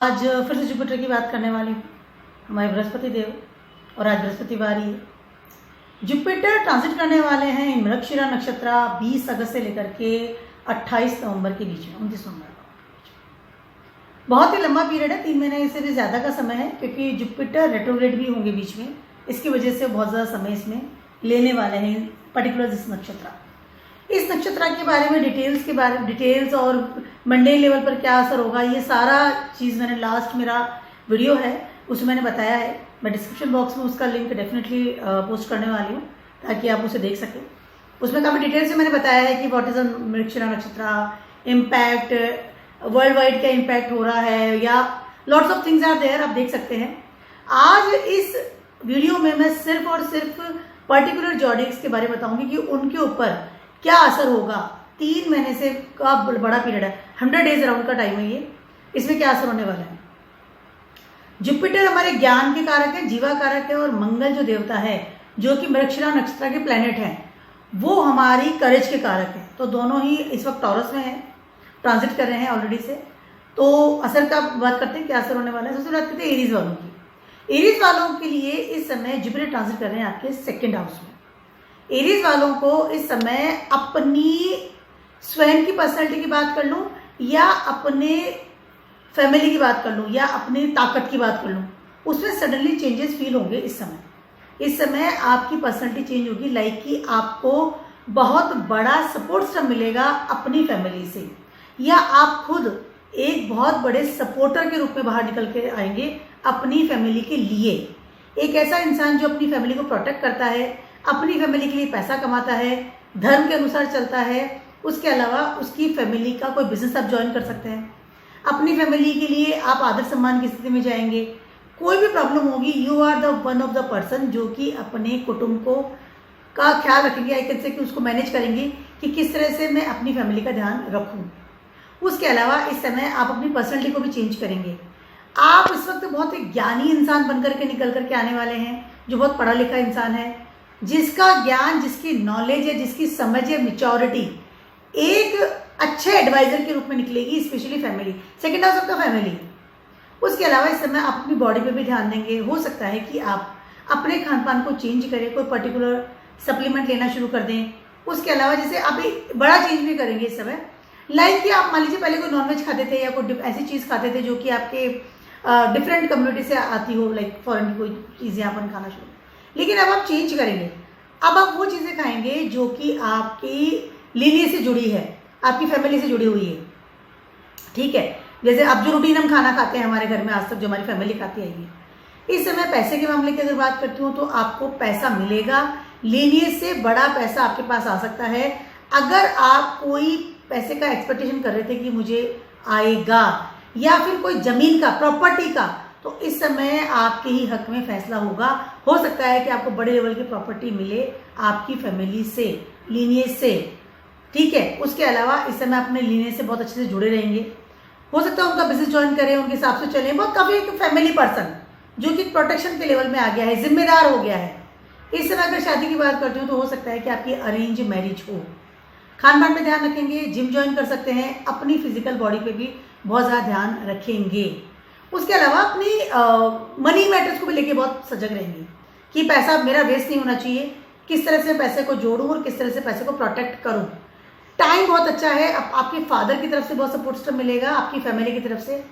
आज फिर से जुपिटर की बात करने वाली हूँ, हमारे बृहस्पति देव, और आज बृहस्पतिवार ही है। जुपिटर ट्रांजिट करने वाले हैं मृगशिरा नक्षत्र 20 अगस्त से लेकर के 28 नवंबर के बीच में, 29 नवंबर का बहुत ही लंबा पीरियड है, 3 महीने से भी ज़्यादा का समय है, क्योंकि जुपिटर रेट्रोग्रेड भी होंगे बीच में। इसकी वजह से बहुत ज़्यादा समय इसमें लेने वाले हैं पर्टिकुलर इस नक्षत्र। इस नक्षत्र के बारे में डिटेल्स और मंडे लेवल पर क्या असर होगा, ये सारा चीज़ मैंने लास्ट मेरा वीडियो है उसमें मैंने बताया है। मैं डिस्क्रिप्शन बॉक्स में उसका लिंक डेफिनेटली पोस्ट करने वाली हूँ ताकि आप उसे देख सकें। उसमें काफ़ी डिटेल से मैंने बताया है कि व्हाट इज अ मृगशिरा नक्षत्र, इम्पैक्ट वर्ल्ड वाइड क्या इम्पैक्ट हो रहा है, या lots of things are there, आप देख सकते हैं। आज इस वीडियो में मैं सिर्फ और सिर्फ पर्टिकुलर जॉडिक्स के बारे में बताऊंगी कि उनके ऊपर क्या असर होगा। 3 महीने से का बड़ा पीरियड है, 100 डेज अराउंड का टाइम है ये, इसमें क्या असर होने वाला है। जुपिटर हमारे ज्ञान के कारक है, जीवा कारक है, और मंगल जो देवता है जो कि मृगशिरा नक्षत्र के प्लेनेट हैं, वो हमारी करेज के कारक है। तो दोनों ही इस वक्त टॉरस में है, ट्रांजिट कर रहे हैं ऑलरेडी से। तो असर का बात करते हैं, क्या असर होने वाला है। सबसे बात करते हैं एरीज वालों की। एरीज वालों के लिए इस समय जुपिटर ट्रांजिट कर रहे हैं आपके 2nd हाउस में। एरीज वालों को इस समय अपनी स्वयं की पर्सनैलिटी की बात कर लूं, या अपने फैमिली की बात कर लूं, या अपनी ताकत की बात कर लूं, उसमें सडनली चेंजेस फील होंगे इस समय आपकी पर्सनैलिटी चेंज होगी। लाइक कि आपको बहुत बड़ा सपोर्ट सिस्टम मिलेगा अपनी फैमिली से, या आप खुद एक बहुत बड़े सपोर्टर के रूप में बाहर निकल के आएंगे अपनी फैमिली के लिए। एक ऐसा इंसान जो अपनी फैमिली को प्रोटेक्ट करता है, अपनी फैमिली के लिए पैसा कमाता है, धर्म के अनुसार चलता है। उसके अलावा उसकी फैमिली का कोई बिजनेस आप ज्वाइन कर सकते हैं, अपनी फैमिली के लिए आप आदर सम्मान की स्थिति में जाएंगे। कोई भी प्रॉब्लम होगी, you are the one of the person जो कि अपने कुटुंब को का ख्याल रखेंगे। आई कैन से कि उसको मैनेज करेंगे कि किस तरह से मैं अपनी फैमिली का ध्यान रखूँ। उसके अलावा इस समय आप अपनी पर्सनैलिटी को भी चेंज करेंगे। आप इस वक्त बहुत ही ज्ञानी इंसान बनकर के निकल करके आने वाले हैं, जो बहुत पढ़ा लिखा इंसान है, जिसका ज्ञान, जिसकी नॉलेज है, जिसकी समझ है, मैच्योरिटी एक अच्छे एडवाइजर के रूप में निकलेगी, specially family, 2nd house of the family. उसके अलावा इस समय आप अपनी बॉडी पे भी ध्यान देंगे। हो सकता है कि आप अपने खान पान को चेंज करें, कोई पर्टिकुलर सप्लीमेंट लेना शुरू कर दें। उसके अलावा जैसे आप एक बड़ा चेंज भी करेंगे इस समय, लाइक कि आप मान लीजिए पहले कोई नॉनवेज खाते थे या कोई ऐसी चीज़ खाते थे जो कि आपके डिफरेंट कम्युनिटी से आती हो, लाइक फॉरेन की कोई चीज़ें अपन खाना शुरू, लेकिन अब आप चेंज करेंगे। अब आप वो चीज़ें खाएंगे जो कि आपकी लीनियज से जुड़ी है, आपकी फैमिली से जुड़ी हुई है, ठीक है। जैसे अब जो रूटीन हम खाना खाते हैं हमारे घर में आज तक, जो हमारी फैमिली खाती आई है। इस समय पैसे के मामले की अगर बात करती हूँ तो आपको पैसा मिलेगा, लीनियज से बड़ा पैसा आपके पास आ सकता है। अगर आप कोई पैसे का एक्सपेक्टेशन कर रहे थे कि मुझे आएगा, या फिर कोई जमीन का, प्रॉपर्टी का, तो इस समय आपके ही हक में फैसला होगा। हो सकता है कि आपको बड़े लेवल की प्रॉपर्टी मिले आपकी फैमिली से, लीनियज से, ठीक है। उसके अलावा इस समय अपने लीनियज से बहुत अच्छे से जुड़े रहेंगे। हो सकता है उनका बिजनेस ज्वाइन करें, उनके हिसाब से चलें। बहुत काफ़ी एक फैमिली पर्सन जो कि प्रोटेक्शन के लेवल में आ गया है, जिम्मेदार हो गया है। इस समय अगर शादी की बात करती हूँ तो हो सकता है कि आपकी अरेंज मैरिज हो। खान पान पे ध्यान रखेंगे, जिम ज्वाइन कर सकते हैं, अपनी फिजिकल बॉडी पे भी बहुत ज़्यादा ध्यान रखेंगे। उसके अलावा अपनी मनी मैटर्स को भी लेके बहुत सजग रहेंगे कि पैसा मेरा वेस्ट नहीं होना चाहिए, किस तरह से पैसे को जोड़ूं और किस तरह से पैसे को प्रोटेक्ट करूं। टाइम बहुत अच्छा है। आपके फादर की तरफ से बहुत सपोर्ट सिस्टम मिलेगा, आपकी फैमिली की तरफ से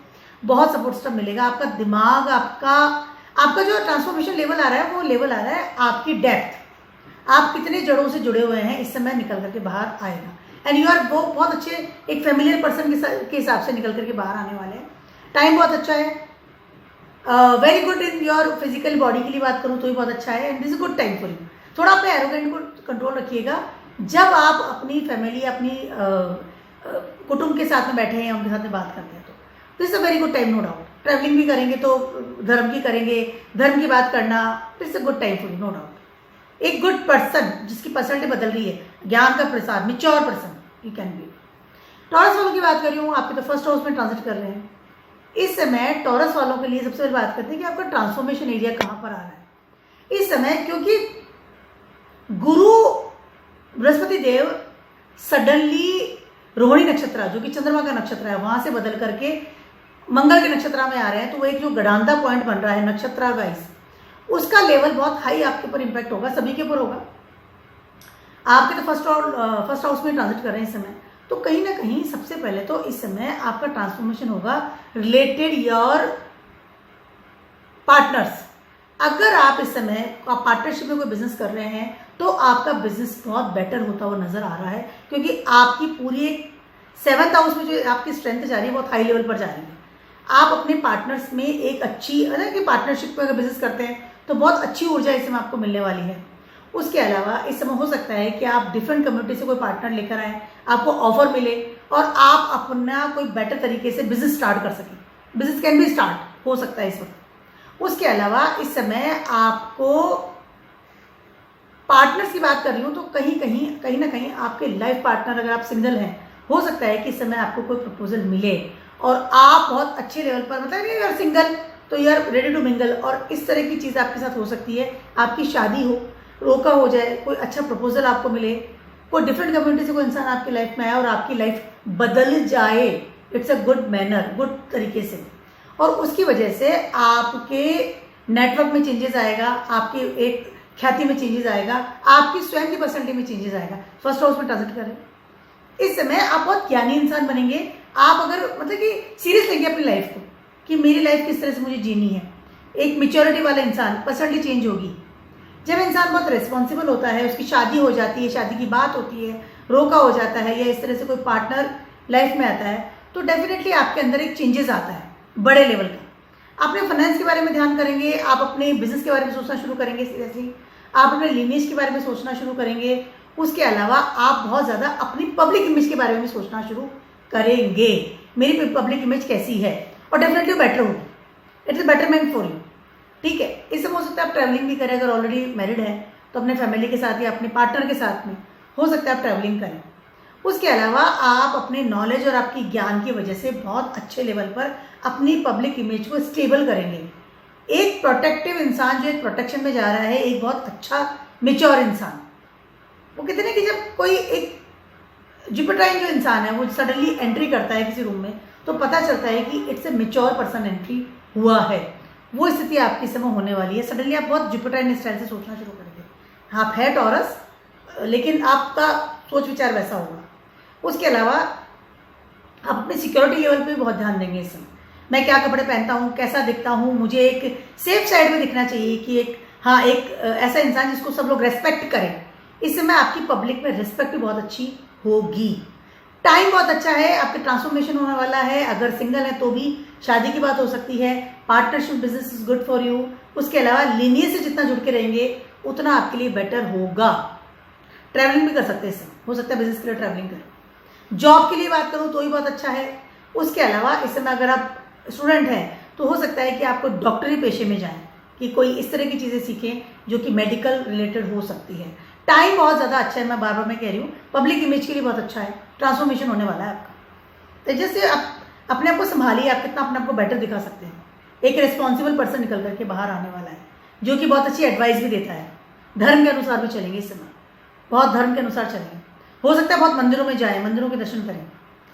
बहुत सपोर्ट सिस्टम मिलेगा। आपका दिमाग, आपका जो ट्रांसफॉर्मेशन लेवल आ रहा है वो लेवल आ रहा है आपकी डेप्थ, आप कितने जड़ों से जुड़े हुए हैं, इस समय निकल करके बाहर आएगा। एंड यू आर वो बहुत अच्छे एक फेमिलियर पर्सन के हिसाब से निकल करके बाहर आने वाले हैं। टाइम बहुत अच्छा है। Very good in your physical body के लिए बात करूँ तो भी बहुत अच्छा है, and this is good time for you. थोड़ा अपने एरोगेंट को कंट्रोल रखिएगा जब आप अपनी फैमिली, अपनी कुटुंब के साथ में बैठे हैं, उनके साथ में बात करते हैं। तो this is a very good time, no doubt. Travelling भी करेंगे तो धर्म की करेंगे, धर्म की बात करना, this is a good time for you, no doubt. एक गुड पर्सन जिसकी पर्सनैलिटी बदल रही है, ज्ञान का प्रसार, mature person you can be. Taurus वालों की बात कर रही हूँ, आपके तो 1st हाउस में ट्रांजिट कर रहे हैं इस समय। टॉरस वालों के लिए सबसे पहले बात करते हैं कि आपका ट्रांसफॉर्मेशन एरिया कहाँ पर आ रहा है इस समय, क्योंकि गुरु बृहस्पति देव सडनली रोहिणी नक्षत्र जो कि चंद्रमा का नक्षत्र है वहां से बदल करके मंगल के नक्षत्र में आ रहे हैं, तो वो एक जो गडांधा पॉइंट बन रहा है नक्षत्र वाइज, उसका लेवल बहुत हाई आपके ऊपर इम्पैक्ट होगा, सभी के ऊपर होगा। आपके तो फर्स्ट हाउस में ट्रांजिट कर रहे हैं इस समय, तो कहीं ना कहीं सबसे पहले तो इस समय आपका ट्रांसफॉर्मेशन होगा रिलेटेड योर पार्टनर्स। अगर आप इस समय पार्टनरशिप में कोई बिजनेस कर रहे हैं तो आपका बिजनेस बहुत बेटर होता हुआ नजर आ रहा है, क्योंकि आपकी पूरी 7th हाउस में जो आपकी स्ट्रेंथ जा रही है बहुत हाई लेवल पर जा रही है। आप अपने पार्टनर्स में एक अच्छी, अगर कि पार्टनरशिप में अगर बिजनेस करते हैं तो बहुत अच्छी ऊर्जा इस समय आपको मिलने वाली है। उसके अलावा इस समय हो सकता है कि आप डिफरेंट कम्युनिटी से कोई पार्टनर लेकर आए, आपको ऑफर मिले और आप अपना कोई बेटर तरीके से बिजनेस स्टार्ट कर सकें। बिजनेस कैन बी स्टार्ट हो सकता है इस वक्त। उसके अलावा इस समय आपको पार्टनर्स की बात कर रही हूँ तो कहीं ना कहीं आपके लाइफ पार्टनर, अगर आप सिंगल हैं, हो सकता है कि इस समय आपको कोई प्रपोजल मिले और आप बहुत अच्छे लेवल पर, मतलब यू आर सिंगल तो you are ready to mingle, और इस तरह की चीज़ आपके साथ हो सकती है। आपकी शादी हो, रोका हो जाए, कोई अच्छा प्रपोजल आपको मिले, कोई डिफरेंट कम्युनिटी से कोई इंसान आपकी लाइफ में आए और आपकी लाइफ बदल जाए। It's a good manner, good तरीके से, और उसकी वजह से आपके नेटवर्क में चेंजेस आएगा, आपकी एक ख्याति में चेंजेस आएगा, आपकी स्वयं की पर्सनैलिटी में चेंजेस आएगा। फर्स्ट हाउस में ट्रांजिट करें इस समय आप बहुत ज्ञानी इंसान बनेंगे। आप अगर मतलब कि सीरियस लेंगे अपनी लाइफ को कि मेरी लाइफ किस तरह से मुझे जीनी है, एक मेच्योरिटी वाला इंसान, पर्सनैलिटी चेंज होगी। जब इंसान बहुत रिस्पॉन्सिबल होता है, उसकी शादी हो जाती है, शादी की बात होती है, रोका हो जाता है, या इस तरह से कोई पार्टनर लाइफ में आता है, तो डेफिनेटली आपके अंदर एक चेंजेस आता है बड़े लेवल का। आप अपने फाइनेंस के बारे में ध्यान करेंगे, आप अपने बिजनेस के बारे में सोचना शुरू करेंगे, सीरियसली आप अपने लिनिएज के बारे में सोचना शुरू करेंगे। उसके अलावा आप बहुत ज़्यादा अपनी पब्लिक इमेज के बारे में सोचना शुरू करेंगे, मेरी पब्लिक इमेज कैसी है, और डेफिनेटली बेटर होगी। इट्स बेटरमेंट फॉर यू, ठीक है। इस समय हो सकता है आप ट्रैवलिंग भी करें, अगर ऑलरेडी मैरिड है तो अपने फैमिली के साथ या अपने पार्टनर के साथ में हो सकता है आप ट्रैवलिंग करें। उसके अलावा आप अपने नॉलेज और आपकी ज्ञान की वजह से बहुत अच्छे लेवल पर अपनी पब्लिक इमेज को स्टेबल करेंगे। एक प्रोटेक्टिव इंसान जो एक प्रोटेक्शन में जा रहा है, एक बहुत अच्छा मेच्योर इंसान, वो कहते हैं कि जब कोई एक जुपिटराइन जो इंसान है वो सडनली एंट्री करता है किसी रूम में, तो पता चलता है कि it's a mature person entry हुआ है। वो स्थिति आपकी समय होने वाली है। सडनली आप बहुत जुपिटराइन स्टाइल से सोचना शुरू करेंगे। आप है टॉरस, लेकिन आपका सोच विचार वैसा होगा। उसके अलावा आप अपने सिक्योरिटी लेवल पे भी बहुत ध्यान देंगे इस समय। मैं क्या कपड़े पहनता हूँ, कैसा दिखता हूँ, मुझे एक सेफ साइड में दिखना चाहिए कि एक ऐसा इंसान जिसको सब लोग रेस्पेक्ट करें। इस समय आपकी पब्लिक में रिस्पेक्ट भी बहुत अच्छी होगी। टाइम बहुत अच्छा है, आपके ट्रांसफॉर्मेशन होने वाला है। अगर सिंगल है तो भी शादी की बात हो सकती है। Partnership business is good for you. उसके अलावा लीनियस से जितना जुड़ के रहेंगे उतना आपके लिए बेटर होगा। ट्रैवलिंग भी कर सकते हैं इस समय, हो सकता है बिजनेस के लिए ट्रैवलिंग करें। जॉब के लिए बात करूँ तो भी बहुत अच्छा है। उसके अलावा इस समय अगर आप स्टूडेंट हैं तो हो सकता है कि आपको डॉक्टरी पेशे में जाएं, कि कोई इस तरह की चीज़ें सीखें जो कि मेडिकल रिलेटेड हो सकती है। टाइम बहुत ज़्यादा अच्छा है, मैं बार बार मैं कह रही हूँ। पब्लिक इमेज के लिए बहुत अच्छा है, ट्रांसफॉर्मेशन होने वाला है आपका। तो जैसे आप अपने आप को संभालिए, आप कितना अपने आप को बेटर दिखा सकते हैं। एक रिस्पॉन्सिबल पर्सन निकल करके बाहर आने वाला है जो कि बहुत अच्छी एडवाइस भी देता है। धर्म के अनुसार भी चलेंगे इस समय, बहुत धर्म के अनुसार चलेंगे। हो सकता है बहुत मंदिरों में जाएं, मंदिरों के दर्शन करें,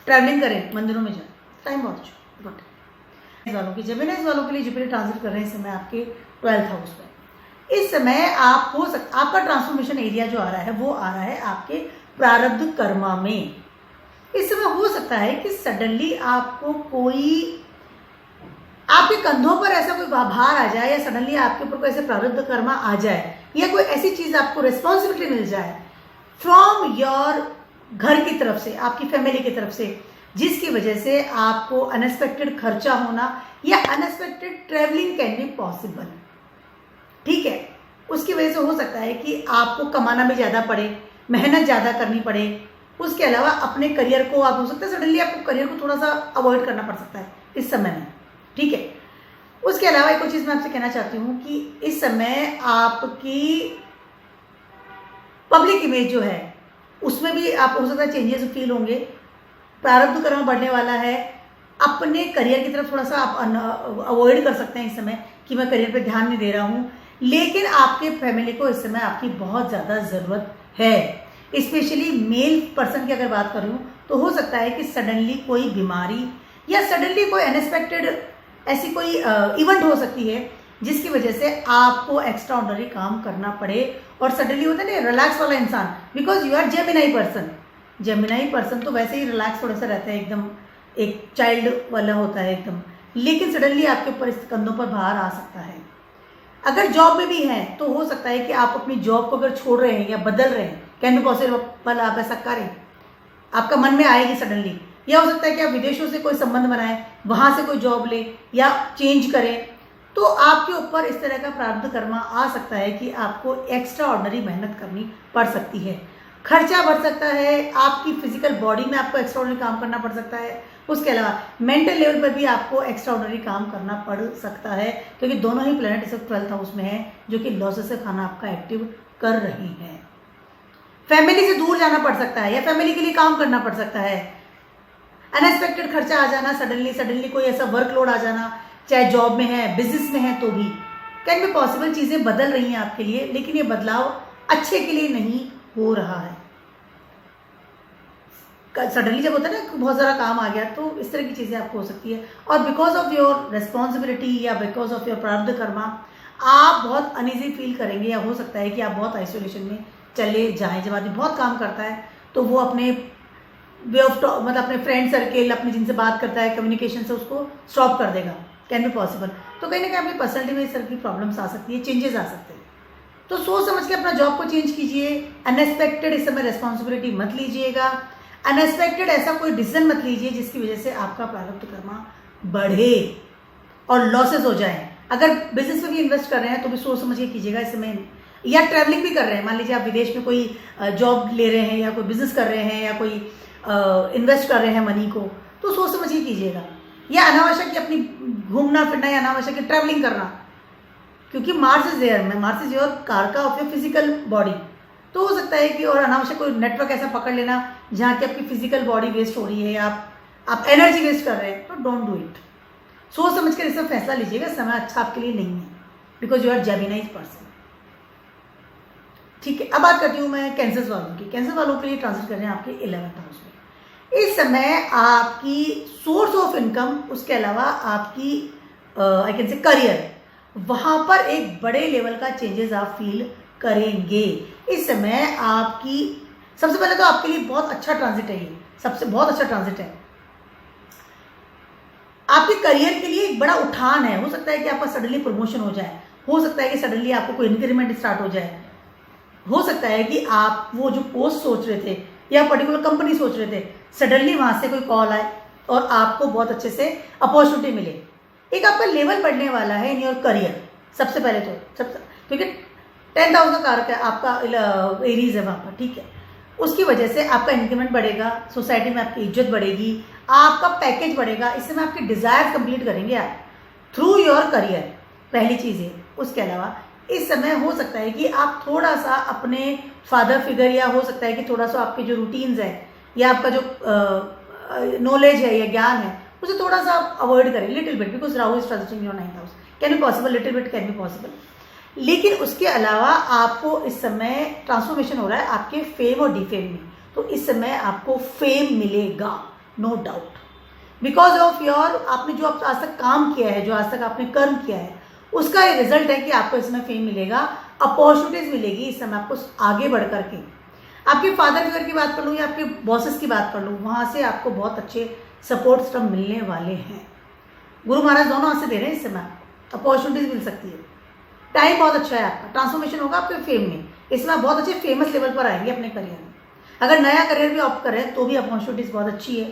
ट्रैवलिंग करें, मंदिरों में जाएं। टाइम बहुत अच्छा गुड वालों की जेमिनी वालों के लिए जुपिटर ट्रांजिट कर रहे हैं इस समय आपके 12th हाउस में। इस समय आप हो सकता आपका ट्रांसफॉर्मेशन एरिया जो आ रहा है वो आ रहा है आपके प्रारब्ध कर्मा में। इस समय हो सकता है कि सडनली आपको कोई आपके कंधों पर ऐसा कोई भार आ जाए, या सडनली आपके ऊपर कोई ऐसे प्रारब्ध कर्मा आ जाए, या कोई ऐसी चीज आपको रिस्पॉन्सिबिलिटी मिल जाए फ्रॉम योर घर की तरफ से, आपकी फैमिली की तरफ से, जिसकी वजह से आपको अनएक्सपेक्टेड खर्चा होना या unexpected travelling can be possible. ठीक है, उसकी वजह से हो सकता है कि आपको कमाना भी ज़्यादा पड़े, मेहनत ज़्यादा करनी पड़े। उसके अलावा अपने करियर को, आप हो सकता है सडनली आपको करियर को थोड़ा सा अवॉइड करना पड़ सकता है इस समय में। ठीक है, उसके अलावा एक और चीज़ मैं आपसे कहना चाहती हूँ कि इस समय आपकी पब्लिक इमेज जो है उसमें भी आप हो सकता है चेंजेस फील होंगे। प्रारब्ध कर्म बढ़ने वाला है। अपने करियर की तरफ थोड़ा सा आप अवॉइड कर सकते हैं इस समय कि मैं करियर पे ध्यान नहीं दे रहा हूँ, लेकिन आपके फैमिली को इस समय आपकी बहुत ज़्यादा ज़रूरत है। स्पेशली मेल पर्सन की अगर बात करूँ तो हो सकता है कि सडनली कोई बीमारी या सडनली कोई अनएक्सपेक्टेड ऐसी कोई इवेंट हो सकती है जिसकी वजह से आपको एक्स्ट्रा ऑर्डिनरी काम करना पड़े। और सडनली होता है ना रिलैक्स वाला इंसान, because you are Gemini person. Gemini person तो वैसे ही रिलैक्स थोड़ा सा रहता है, एकदम एक चाइल्ड वाला होता है एकदम, लेकिन सडनली आपके ऊपर इस कंधों पर भार आ सकता है। अगर जॉब में भी हैं तो हो सकता है कि आप अपनी जॉब को अगर छोड़ रहे हैं या बदल रहे हैं, कैन बी पॉसिबल आप ऐसा करें, आपका मन में आएगी सडनली। या हो सकता है कि आप विदेशों से कोई संबंध बनाएं, वहाँ से कोई जॉब ले या चेंज करें, तो आपके ऊपर इस तरह का प्रारब्ध कर्मा आ सकता है कि आपको एक्स्ट्रा ऑर्डिनरी मेहनत करनी पड़ सकती है। खर्चा बढ़ सकता है, आपकी फिजिकल बॉडी में आपको एक्स्ट्रा ऑर्डिनरी काम करना पड़ सकता है। उसके अलावा मेंटल लेवल पर भी आपको एक्स्ट्रा ऑर्डिनरी काम करना पड़ सकता है, क्योंकि दोनों ही प्लैनेट इस 12th हाउस में है जो कि लॉसेस से खाना आपका एक्टिव कर रही है। फैमिली से दूर जाना पड़ सकता है या फैमिली के लिए काम करना पड़ सकता है। अनएक्सपेक्टेड खर्चा आ जाना, सडनली कोई ऐसा वर्कलोड आ जाना, चाहे जॉब में है बिजनेस में है तो भी कैन बी पॉसिबल। चीज़ें बदल रही हैं आपके लिए, लेकिन ये बदलाव अच्छे के लिए नहीं हो रहा है। सडनली जब होता है ना बहुत ज़्यादा काम आ गया, तो इस तरह की चीज़ें आपको हो सकती है। और बिकॉज ऑफ योर रिस्पॉन्सिबिलिटी या बिकॉज ऑफ योर प्रारब्ध कर्मा आप बहुत अनईजी फील करेंगे, या हो सकता है कि आप बहुत आइसोलेशन में चले जाएं। जब आदमी बहुत काम करता है तो वो अपने वे ऑफ मतलब अपने फ्रेंड सर्किल, अपने जिनसे बात करता है कम्युनिकेशन से उसको स्टॉप कर देगा, कैन बी पॉसिबल। तो कहीं ना कहीं अपनी पर्सनैलिटी में इस तरह की प्रॉब्लम्स आ सकती है, चेंजेस आ सकते हैं। तो सोच समझ के अपना जॉब को चेंज कीजिए। अनएक्सपेक्टेड इस समय रिस्पॉन्सिबिलिटी मत लीजिएगा। अनएक्सपेक्टेड ऐसा कोई डिसीजन मत लीजिए जिसकी वजह से आपका प्रारब्ध कर्मा बढ़े और लॉसेस हो जाए। अगर बिजनेस में भी इन्वेस्ट कर रहे हैं तो भी सोच समझ के कीजिएगा इस समय। या ट्रैवलिंग भी कर रहे हैं, मान लीजिए आप विदेश में कोई जॉब ले रहे हैं या कोई बिजनेस कर रहे हैं या कोई इन्वेस्ट कर रहे हैं मनी को, तो सोच समझ के कीजिएगा। या अनावश्यक की अपनी घूमना फिरना या अनावश्यक की ट्रैवलिंग करना, क्योंकि मार्स इज देयर में, मार्स इज योर कारका ऑफ योर फिजिकल बॉडी। तो हो सकता है कि और अनावश्यक कोई नेटवर्क ऐसा पकड़ लेना जहाँ की आपकी फिजिकल बॉडी वेस्ट हो रही है या आप एनर्जी वेस्ट कर रहे हैं, तो डोंट डू इट। सोच समझ कर इसमें फैसला लीजिएगा, समय अच्छा आपके लिए नहीं है, because you are Geminis person. ठीक है, अब बात करती हूँ मैं कैंसर वालों की। कैंसर वालों के लिए ट्रांसफर कर रहे हैं आपके 11th हाउस में। इस समय आपकी सोर्स ऑफ इनकम, उसके अलावा आपकी आई कैन से करियर, वहाँ पर एक बड़े लेवल का चेंजेस आप फील करेंगे। इस समय आपकी सबसे पहले तो आपके लिए बहुत अच्छा ट्रांजिट है, ये सबसे बहुत अच्छा ट्रांजिट है। आपके करियर के लिए एक बड़ा उठान है। हो सकता है कि आपका सडनली प्रमोशन हो जाए, हो सकता है कि सडनली आपको कोई इंक्रीमेंट स्टार्ट हो जाए, हो सकता है कि आप वो जो पोस्ट सोच रहे थे या पर्टिकुलर कंपनी सोच रहे थे, सडनली वहां से कोई कॉल आए और आपको बहुत अच्छे से अपॉर्चुनिटी मिले। एक आपका लेवल बढ़ने वाला है इन योर करियर। सबसे पहले तो क्योंकि 10th हाउस का कारक है आपका, एरीज है वहाँ पर, ठीक है। उसकी वजह से आपका इंक्रीमेंट बढ़ेगा, सोसाइटी में आपकी इज्जत बढ़ेगी, आपका पैकेज बढ़ेगा। इस समय आपके डिजायर कंप्लीट करेंगे आप थ्रू योर करियर, पहली चीज़ है। उसके अलावा इस समय हो सकता है कि आप थोड़ा सा अपने फादर फिगर, या हो सकता है कि थोड़ा सा आपके जो रूटीन्स है या आपका जो नॉलेज है या ज्ञान है, उसे थोड़ा सा अवॉइड करें little bit, because Rahu is transiting your 9th house. Can be possible, little bit can be possible. लेकिन उसके अलावा आपको इस समय ट्रांसफॉर्मेशन हो रहा है आपके फेम और डिफेम में। तो इस समय आपको फेम मिलेगा, no doubt, because of your, आपने जो आज तक काम किया है, जो आज तक आपने कर्म किया है, उसका एक रिजल्ट है कि आपको इसमें फेम मिलेगा, अपॉर्चुनिटीज मिलेगी इस समय आपको आगे बढ़ करके। आपके फादर फिगर की बात कर लूँ या आपके बॉसेस की बात कर लूँ, वहाँ से आपको बहुत अच्छे सपोर्ट सिस्टम मिलने वाले हैं। गुरु महाराज दोनों हाथ से दे रहे हैं इस समय, अपॉर्चुनिटीज मिल सकती है। टाइम बहुत अच्छा है आपका, ट्रांसफॉर्मेशन होगा आपके फेम में। इसमें आप बहुत अच्छे फेमस लेवल पर आएंगे अपने करियर में। अगर नया करियर भी ऑप्ट करें तो भी अपॉर्चुनिटीज बहुत अच्छी है।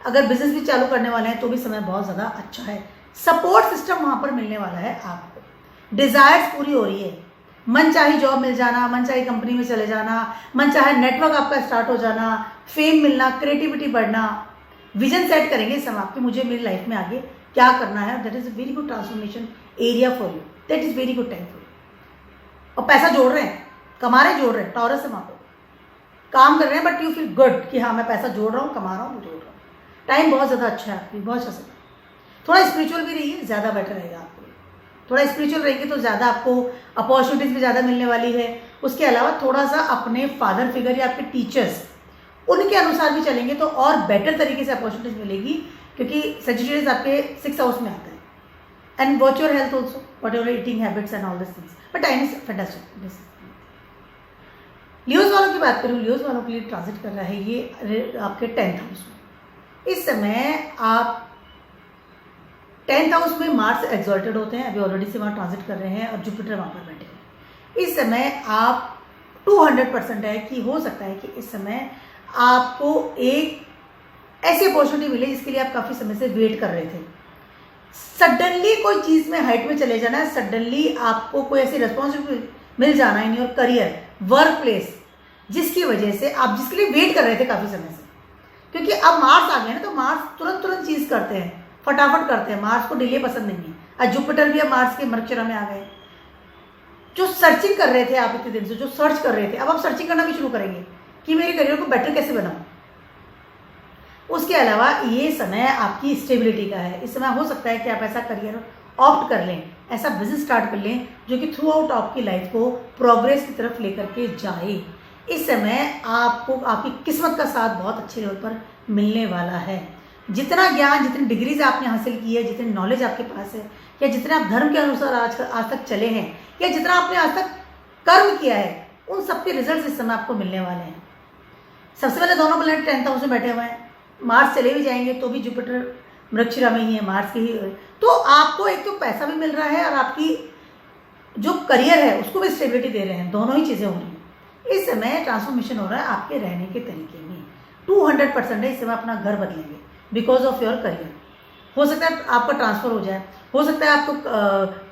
अगर बिजनेस भी चालू करने वाले हैं तो भी समय बहुत ज़्यादा अच्छा है। सपोर्ट सिस्टम वहाँ पर मिलने वाला है आपको। डिजायर्स पूरी हो रही है, मन चाहे जॉब मिल जाना, मन चाहे कंपनी में चले जाना, मन चाहे नेटवर्क आपका स्टार्ट हो जाना, फेम मिलना, क्रिएटिविटी बढ़ना। विजन सेट करेंगे इस समय आपके, मुझे मेरी लाइफ में आगे क्या करना है। That is a very good transformation area for you, that is very good time for you. और पैसा जोड़ रहे हैं, कमा रहे हैं, जोड़ रहे हैं, टॉरस है वहाँ पर काम कर रहे हैं, बट यू फील गुड कि हाँ मैं पैसा जोड़ रहा हूँ, कमा रहा हूँ, जोड़ रहा हूँ। टाइम बहुत ज़्यादा अच्छा है आपकी, बहुत अच्छा समय। थोड़ा स्पिरिचुअल भी रहिए, ज़्यादा बेटर रहेगा आपको। थोड़ा स्पिरिचुअल रहेंगे तो ज़्यादा आपको अपॉर्चुनिटीज़ भी ज़्यादा मिलने वाली है। उसके अलावा थोड़ा सा अपने फादर फिगर या आपके टीचर्स, उनके अनुसार भी चलेंगे तो और बेटर तरीके से अपॉर्चुनिटीज़ मिलेगी। क्योंकि सजिटेरियस आपके 6th हाउस में आता है। And watch your health also, what your eating habits and all this things, but time is fantastic. Leos वालों की बात करूँ, लियोज वालों के लिए ट्रांजिट कर रहा है ये आपके 10th हाउस में। इस समय आप 10th हाउस में मार्स एक्सॉल्टेड होते हैं, अभी ऑलरेडी से वहाँ ट्रांजिट कर रहे हैं और जुपिटर वहाँ पर बैठे हैं। इस समय आप 200% है कि हो सकता है कि इस समय आपको एक ऐसी अपॉर्चुनिटी मिले जिसके लिए आप काफ़ी समय से वेट कर रहे थे। सडनली कोई चीज़ में हाइट में चले जाना है, सडनली आपको कोई ऐसी रिस्पॉन्सिबिलिटी मिल जाना है in your career, work place, जिसकी वजह से आप जिसके लिए वेट कर रहे थे काफ़ी समय से। क्योंकि अब मार्स आ गया ना, तो मार्स तुरंत चीज़ करते हैं, फटाफट करते हैं, मार्स को डिले पसंद नहीं है। आज जुपिटर भी अब मार्स के मर्कशिरा में आ गए। जो सर्चिंग कर रहे थे आप इतने दिन से, जो सर्च कर रहे थे, अब आप सर्चिंग करना भी शुरू करेंगे कि मेरे करियर को बेटर कैसे बनाऊं। उसके अलावा ये समय आपकी स्टेबिलिटी का है। इस समय हो सकता है कि आप ऐसा करियर ऑप्ट कर लें, ऐसा बिजनेस स्टार्ट कर लें जो कि थ्रू आउट आपकी लाइफ को प्रोग्रेस की तरफ लेकर के जाए। इस समय आपको आपकी किस्मत का साथ बहुत अच्छे लेवल पर मिलने वाला है। जितना ज्ञान, जितनी डिग्रीज आपने हासिल की है, जितनी नॉलेज आपके पास है, या जितने आप धर्म के अनुसार आज तक चले हैं, या जितना आपने आज तक कर्म किया है, उन सबके रिजल्ट इस समय आपको मिलने वाले हैं। सबसे पहले दोनों प्लैनेट 10th हाउस में बैठे हुए हैं। मार्स चले भी जाएंगे तो भी जुपिटर मृगशिरा में ही है, मार्स के ही, तो आपको एक तो पैसा भी मिल रहा है और आपकी जो करियर है उसको भी स्टेबिलिटी दे रहे हैं। दोनों ही चीज़ें हो रही हैं। इस समय ट्रांसफॉर्मेशन हो रहा है आपके रहने के तरीके में। 200% है इस समय अपना घर बदलेंगे बिकॉज ऑफ योर करियर। हो सकता है आपका ट्रांसफ़र हो जाए, हो सकता है आपको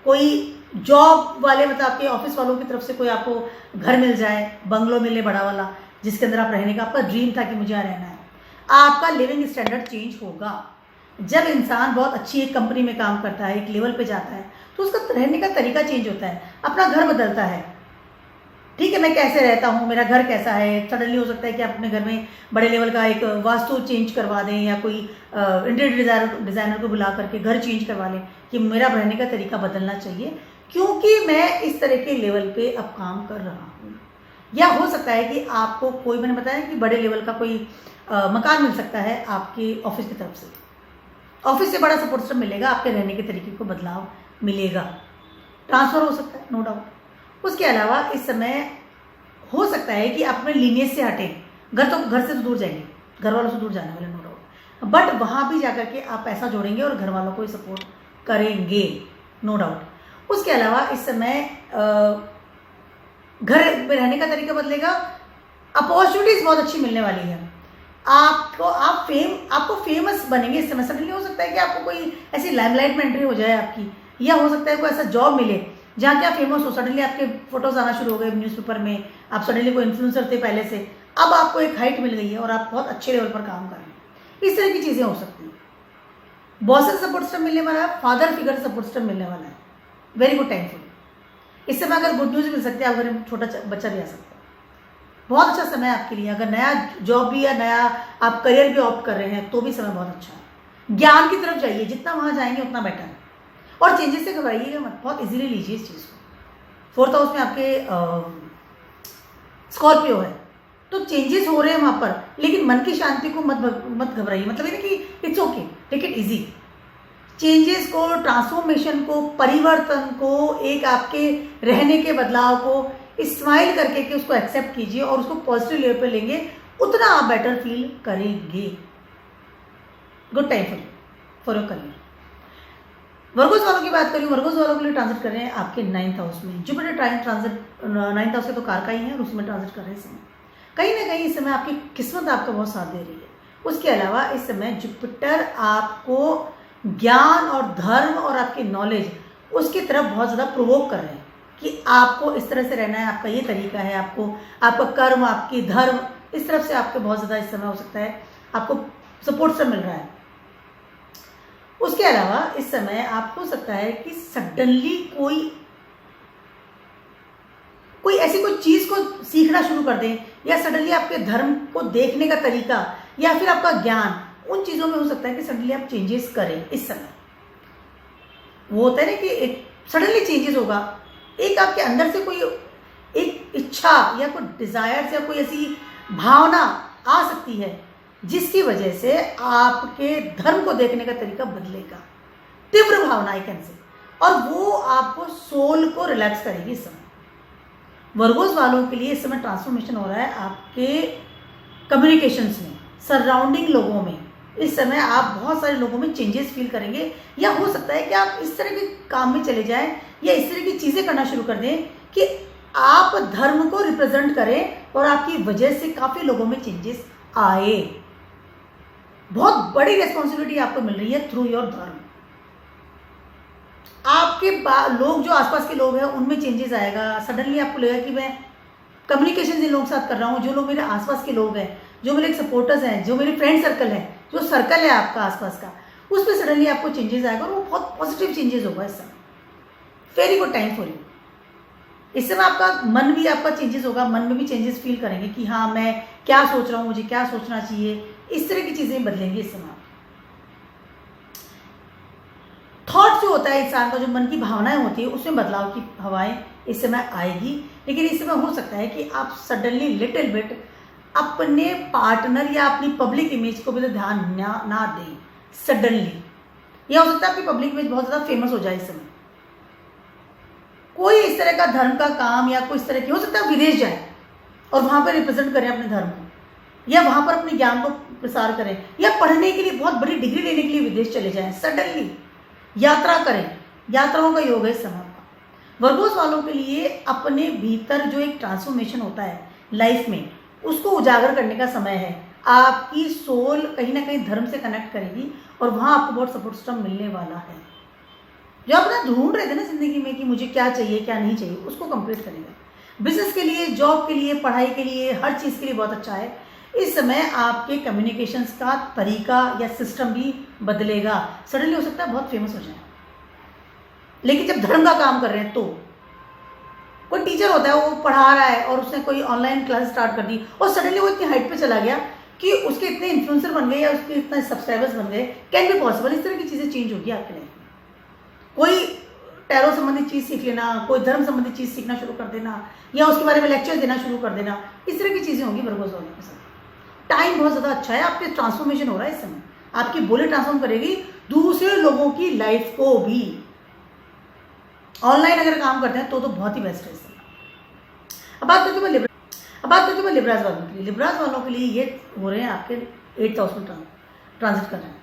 कोई जॉब वाले, मतलब आपके ऑफिस वालों की तरफ से कोई आपको घर मिल जाए, बंगलो मिले बड़ा वाला, जिसके अंदर आप रहने का आपका ड्रीम था कि मुझे यहाँ रहना है। आपका लिविंग स्टैंडर्ड चेंज होगा। जब इंसान बहुत अच्छी एक कंपनी में काम करता है, एक लेवल पे जाता है, तो उसका रहने का तरीका चेंज होता है, अपना घर बदलता है। ठीक है, मैं कैसे रहता हूँ, मेरा घर कैसा है। सडनली हो सकता है कि आप अपने घर में बड़े लेवल का एक वास्तु चेंज करवा दें, या कोई इंटीरियर डिज़ाइनर को बुला करके घर चेंज करवा लें कि मेरा रहने का तरीका बदलना चाहिए क्योंकि मैं इस तरह के लेवल पे अब काम कर रहा हूँ। या हो सकता है कि आपको कोई, मैंने बताया कि बड़े लेवल का कोई मकान मिल सकता है आपके ऑफिस की तरफ से। ऑफिस से बड़ा सपोर्ट सिस्टम मिलेगा, आपके रहने के तरीके को बदलाव मिलेगा, ट्रांसफ़र हो सकता है, नो डाउट। उसके अलावा इस समय हो सकता है कि आप अपने लीनियज से हटें। घर से तो दूर जाएंगे, घर वालों से दूर जाने वाले, नो डाउट, बट वहाँ भी जाकर के आप पैसा जोड़ेंगे और घर वालों को सपोर्ट करेंगे, नो डाउट। उसके अलावा इस समय घर में रहने का तरीका बदलेगा। अपॉर्चुनिटीज़ बहुत अच्छी मिलने वाली है आपको फेमस बनेंगे इस समय। सडनली हो सकता है कि आपको कोई ऐसी लाइमलाइट में एंट्री हो जाए आपकी, या हो सकता है कोई ऐसा जॉब मिले जहाँ क्या फेमस हो, सडनली आपके फोटोज आना शुरू हो गए न्यूज़पेपर में, आप सडनली कोई इन्फ्लुएंसर थे पहले से, अब आपको एक हाइट मिल गई है और आप बहुत अच्छे लेवल पर काम कर रहे हैं। इस तरह की चीज़ें हो सकती हैं। बॉस से सपोर्ट सिस्टम मिलने वाला है, फादर फिगर से सपोर्ट सिस्टम मिलने वाला है। वेरी गुड टाइम फॉर इस समय। अगर गुड न्यूज़ मिल सकती है, अगर छोटा बच्चा भी आ सकता है, बहुत अच्छा समय है आपके लिए। अगर नया जॉब भी या नया आप करियर भी ऑप्ट कर रहे हैं तो भी समय बहुत अच्छा है। ज्ञान की तरफ जाइए, जितना वहाँ जाएंगे उतना बेटर है। और चेंजेस से घबराइएगा मत, बहुत इजीली लीजिए इस चीज़ को। 4th हाउस में आपके स्कॉर्पियो है, तो चेंजेस हो रहे हैं वहाँ पर, लेकिन मन की शांति को मत घबराइए। मतलब ये कि it's okay, take it easy. Changes को, ट्रांसफॉर्मेशन को, परिवर्तन को, एक आपके रहने के बदलाव को स्माइल करके के उसको एक्सेप्ट कीजिए और उसको पॉजिटिव लेवल पे लेंगे, उतना आप बेटर फील करेंगे। Good time for your career. Virgo's वालों की बात करें, वर्गोस वालों के लिए ट्रांजिट कर रहे हैं आपके 9th हाउस में। जुपिटर ट्रांजिट 9th हाउस के तो कारका ही है और उसमें ट्रांजिट कर रहे हैं इस समय। कहीं ना कहीं इस समय आपकी किस्मत आपका बहुत साथ दे रही है। उसके अलावा इस समय जुपिटर आपको ज्ञान और धर्म और आपकी नॉलेज उसकी तरफ बहुत ज़्यादा प्रोवोक कर रहे हैं कि आपको इस तरह से रहना है, आपका ये तरीका है, आपका कर्म, आपकी धर्म, इस तरफ से आपके बहुत ज़्यादा इस समय हो सकता है आपको सपोर्ट से मिल रहा है। उसके अलावा इस समय आप हो सकता है कि सडनली कोई ऐसी कोई चीज़ को सीखना शुरू कर दें, या सडनली आपके धर्म को देखने का तरीका या फिर आपका ज्ञान, उन चीज़ों में हो सकता है कि सडनली आप चेंजेस करें इस समय। वो होता है ना कि एक सडनली चेंजेस होगा, एक आपके अंदर से कोई एक इच्छा या कोई डिज़ायर्स या कोई ऐसी भावना आ सकती है जिसकी वजह से आपके धर्म को देखने का तरीका बदलेगा, तीव्र भावनाएं कैंसिल, और वो आपको सोल को रिलैक्स करेगी। इस समय वर्गोस वालों के लिए इस समय ट्रांसफॉर्मेशन हो रहा है आपके कम्युनिकेशंस में, सराउंडिंग लोगों में। इस समय आप बहुत सारे लोगों में चेंजेस फील करेंगे, या हो सकता है कि आप इस तरह के काम में चले जाएं या इस तरह की चीज़ें करना शुरू कर दें कि आप धर्म को रिप्रेजेंट करें और आपकी वजह से काफ़ी लोगों में चेंजेस आए। बहुत बड़ी रिस्पॉन्सिबिलिटी आपको मिल रही है थ्रू योर धर्म। आपके लोग जो आसपास के लोग हैं उनमें चेंजेस आएगा। सडनली आपको लगेगा कि मैं कम्युनिकेशन इन लोगों के साथ कर रहा हूँ, जो लोग मेरे आसपास के लोग हैं, जो मेरे सपोर्टर्स हैं, जो मेरे फ्रेंड सर्कल है, जो सर्कल है आपका आसपास का, उस पर सडनली आपको चेंजेस आएगा और वो बहुत पॉजिटिव चेंजेस होगा इस समय। Very good time for you. इस समय आपका मन भी आपका चेंजेस होगा, मन में भी चेंजेस फील करेंगे कि हाँ मैं क्या सोच रहा हूँ, मुझे क्या सोचना चाहिए, इस तरह की चीज़ें बदलेंगी इस समय। थॉट जो होता है इंसान का, जो मन की भावनाएं होती है, उसमें बदलाव की हवाएं इस समय आएगी। लेकिन इस समय हो सकता है कि आप सडनली लिटिल बिट अपने पार्टनर या अपनी पब्लिक इमेज को भी तो ध्यान ना दें सडनली। यह हो सकता है आपकी पब्लिक इमेज बहुत ज़्यादा फेमस हो जाए इस समय। कोई इस तरह का धर्म का काम या कोई इस तरह की, हो सकता है विदेश जाए और वहाँ पर रिप्रेजेंट करें अपने धर्म को, या वहाँ पर अपने ज्ञान को प्रसार करें, या पढ़ने के लिए बहुत बड़ी डिग्री लेने के लिए विदेश चले जाएं, सडनली यात्रा करें। यात्राओं का योग है इस समय का। वर्गोस वालों के लिए अपने भीतर जो एक ट्रांसफॉर्मेशन होता है लाइफ में, उसको उजागर करने का समय है। आपकी सोल कहीं ना कहीं धर्म से कनेक्ट करेगी और वहाँ आपको बहुत सपोर्ट सिस्टम मिलने वाला है। जो आप ना ढूंढ रहे थे ना जिंदगी में कि मुझे क्या चाहिए क्या नहीं चाहिए, उसको कंप्लीट करेगा। बिजनेस के लिए, जॉब के लिए, पढ़ाई के लिए, हर चीज़ के लिए बहुत अच्छा है। इस समय आपके कम्युनिकेशंस का तरीका या सिस्टम भी बदलेगा। सडनली हो सकता है बहुत फेमस हो जाए। लेकिन जब धर्म का काम कर रहे हैं, तो कोई टीचर होता है, वो पढ़ा रहा है और उसने कोई ऑनलाइन क्लास स्टार्ट कर दी और सडनली वो इतनी हाइट पे चला गया कि उसके इतने इन्फ्लुएंसर बन गए या उसके इतने सब्सक्राइबर्स बन गए। Can be possible. इस तरह की चीज़ें चेंज होगी आपके लाइफ में। कोई टैरो संबंधित चीज़ सीख लेना, कोई धर्म संबंधित चीज़ सीखना शुरू कर देना, या उसके बारे में लेक्चर देना शुरू कर देना, इस तरह की चीज़ें होंगी वर्गोस वालों के साथ। टाइम बहुत ज़्यादा अच्छा है, आपके ट्रांसफॉर्मेशन हो रहा है इस समय। आपकी बोली ट्रांसफॉर्म करेगी दूसरे लोगों की लाइफ को भी। ऑनलाइन अगर काम करते हैं तो बहुत ही बेस्ट है इस समय। अब बात करते हैं लिब्राज वालों के लिए। लिब्राज वालों के लिए ये हो रहे हैं आपके 8th हाउस में ट्रांजिट कर रहे हैं।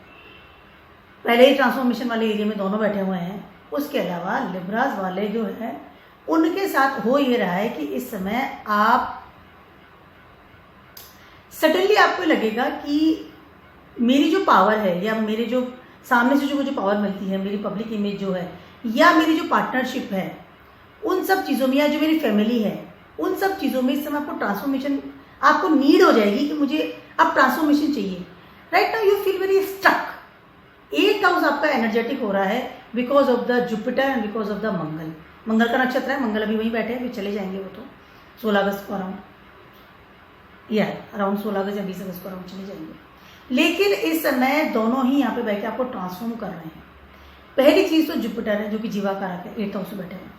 पहले ही ट्रांसफॉर्मेशन वाले एरिया में दोनों बैठे हुए हैं। उसके अलावा लिब्राज वाले जो है उनके साथ हो ये रहा है कि इस समय आप सडनली आपको लगेगा कि मेरी जो पावर है, या मेरे जो सामने से जो मुझे पावर मिलती है, मेरी पब्लिक इमेज जो है, या मेरी जो पार्टनरशिप है, उन सब चीज़ों में, या जो मेरी फैमिली है, उन सब चीज़ों में इस समय आपको ट्रांसफॉर्मेशन, आपको नीड हो जाएगी कि मुझे अब ट्रांसफॉर्मेशन चाहिए। Right now you feel very stuck. 8th house आपका एनर्जेटिक हो रहा है because of the Jupiter and because of the Mangal. Mangal का नक्षत्र है, मंगल अभी वहीं बैठे हैं, अभी चले जाएंगे वो तो 16 अगस्त को अराउंड 16 अगस्त या 20 अगस्त को अराउंड चले जाएंगे। लेकिन इस समय दोनों ही यहाँ पे बैठ के आपको ट्रांसफॉर्म कर रहे हैं। पहली चीज़ तो जुपिटर है जो कि जीवा कारक है, 8th हाउस में बैठे हैं,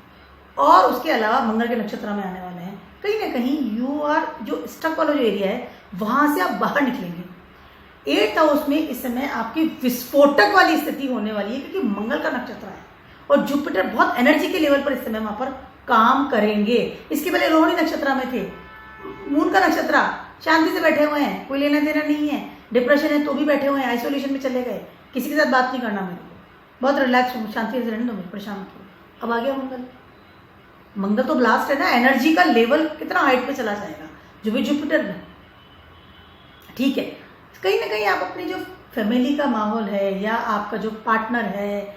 और उसके अलावा मंगल के नक्षत्र में आने वाले हैं। कहीं ना कहीं यू आर, जो स्टक वाला जो एरिया है वहाँ से आप बाहर निकलेंगे। 8th हाउस में इस समय आपकी विस्फोटक वाली स्थिति होने वाली है, क्योंकि मंगल का नक्षत्र है और जुपिटर बहुत एनर्जी के लेवल पर इस समय वहाँ पर काम करेंगे। इसके पहले रोहिणी नक्षत्र में थे, मून का नक्षत्र, शांति से बैठे हुए हैं, कोई लेना देना नहीं है, डिप्रेशन है तो भी बैठे हुए हैं, आइसोलेशन में चले गए, किसी के साथ बात नहीं करना, मेरे को बहुत रिलैक्स हूँ, शांति से रहने दो, मुझे परेशान किया। अब आ गया मंगल। मंगल तो ब्लास्ट है ना, एनर्जी का लेवल कितना हाइट पे चला जाएगा, जो भी जुपिटर में। ठीक है, कहीं ना कहीं आप अपनी जो फैमिली का माहौल है या आपका जो पार्टनर है,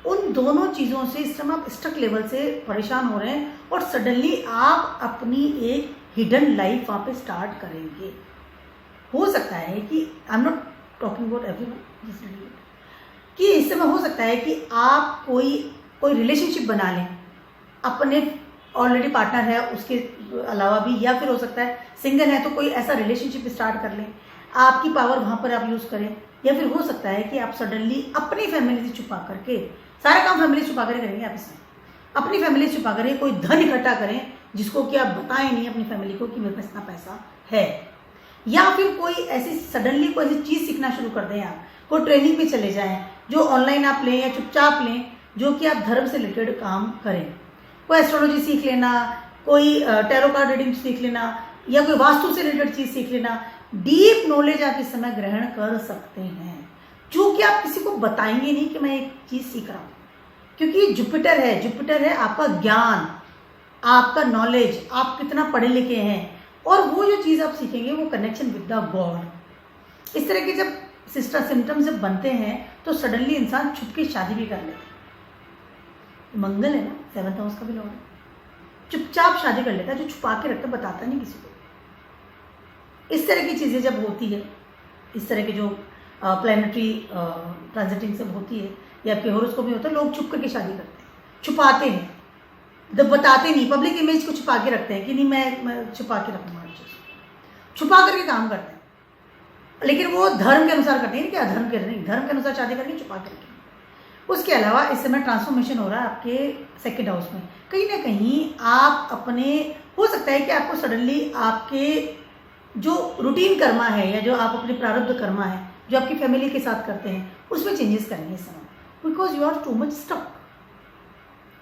उन दोनों चीज़ों से इस समय आप स्टक लेवल से परेशान हो रहे हैं और सडनली आप अपनी एक हिडन लाइफ वहाँ पे स्टार्ट करेंगे। हो सकता है कि I am not talking about everyone, कि इस समय हो सकता है कि आप कोई रिलेशनशिप बना लें अपने ऑलरेडी पार्टनर है उसके अलावा भी, या फिर हो सकता है सिंगल है तो कोई ऐसा रिलेशनशिप स्टार्ट कर लें, आपकी पावर वहाँ पर आप यूज़ करें। या फिर हो सकता है कि आप सडनली अपनी फैमिली से छुपा करके, सारा काम फैमिली से छुपा कर करेंगे आप इसमें, अपनी फैमिली से छुपा करें, कोई धन इकट्ठा करें जिसको कि आप बताएं नहीं अपनी फैमिली को कि मेरे पास इतना पैसा है। या फिर कोई ऐसी सडनली कोई ऐसी चीज़ सीखना शुरू कर दें, आप कोई ट्रेनिंग पे चले जाएं जो ऑनलाइन आप लें या चुपचाप लें, जो कि आप धर्म से रिलेटेड काम करें। कोई एस्ट्रोलॉजी सीख लेना, कोई टैरो कार्ड रीडिंग सीख लेना, या कोई वास्तु से रिलेटेड चीज़ सीख लेना। डीप नॉलेज आप इस समय ग्रहण कर सकते हैं, क्योंकि आप किसी को बताएंगे नहीं कि मैं एक चीज़ सीख रहा हूँ, क्योंकि जुपिटर है आपका ज्ञान, आपका नॉलेज, आप कितना पढ़े लिखे हैं, और वो जो चीज़ आप सीखेंगे वो कनेक्शन विद द गॉड। इस तरह के जब सिम्टम्स जब बनते हैं तो सडनली इंसान छुप के शादी भी कर लेता है। मंगल है ना, 7th हाउस का भी लॉर्ड है, चुपचाप शादी कर लेता है, जो छुपा के रखता, बताता नहीं किसी को। इस तरह की चीज़ें जब होती है, इस तरह के जो प्लैनेटरी ट्रांजिटिंग सब होती है, या आपके हॉरोस्कोप में होता है, लोग छुप करके शादी करते हैं, छुपाते हैं, जब बताते नहीं, पब्लिक इमेज को छुपा के रखते हैं कि नहीं मैं छुपा के रखूँगा, छुपा करके काम करते हैं। लेकिन वो धर्म के अनुसार करते हैं कि अधर्म के नहीं, धर्म के अनुसार शादी करके छुपा करके। उसके अलावा इस समय ट्रांसफॉर्मेशन हो रहा है आपके 2nd हाउस में। कहीं ना कहीं आप अपने, हो सकता है कि आपको सडनली आपके जो रूटीन कर्मा है, या जो आप अपने प्रारब्ध कर्मा है जो आपकी फैमिली के साथ करते हैं, उसमें चेंजेस करेंगे इस समय, because you are too much stuck.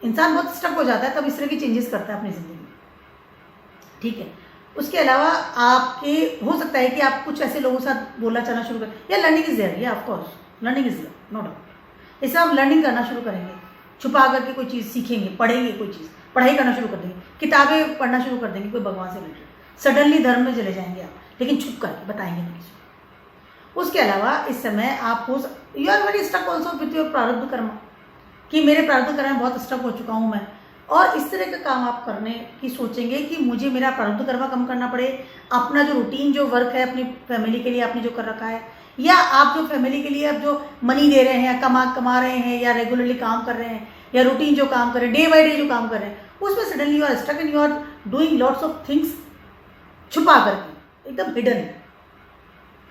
इंसान बहुत स्टक हो जाता है, तब इस तरह की चेंजेस करता है अपनी ज़िंदगी में, ठीक है। उसके अलावा आपके हो सकता है कि आप कुछ ऐसे लोगों के साथ बोलना चाहना शुरू करें, या लर्निंग इज देयर, या of course learning is there, no doubt. इससे आप लर्निंग करना शुरू करेंगे, छुपा करके कोई चीज़ सीखेंगे, पढ़ेंगे, कोई चीज़ पढ़ाई करना शुरू कर देंगे, किताबें पढ़ना शुरू कर देंगे, कोई भगवान से रिलेटेड। सडनली धर्म में चले जाएंगे आप, लेकिन छुप करके बताएंगे नहीं किसी को। उसके अलावा इस समय आप you are very stuck also with your प्रारब्ध कर्म, कि मेरे प्रारब्ध कर्म में बहुत स्टक हो चुका हूँ मैं, और इस तरह का काम आप करने की सोचेंगे कि मुझे मेरा प्रारब्ध कर्म कम करना पड़े, अपना जो रूटीन जो वर्क है अपनी फैमिली के लिए आपने जो कर रखा है, या आप जो फैमिली के लिए आप जो मनी दे रहे हैं, कमा रहे हैं, या रेगुलरली काम कर रहे हैं, या रूटीन जो काम कर रहे हैं, डे बाई डे जो काम कर रहे हैं, उसमें suddenly you are stuck and you are doing lots of things छुपा करके, एकदम हिडन।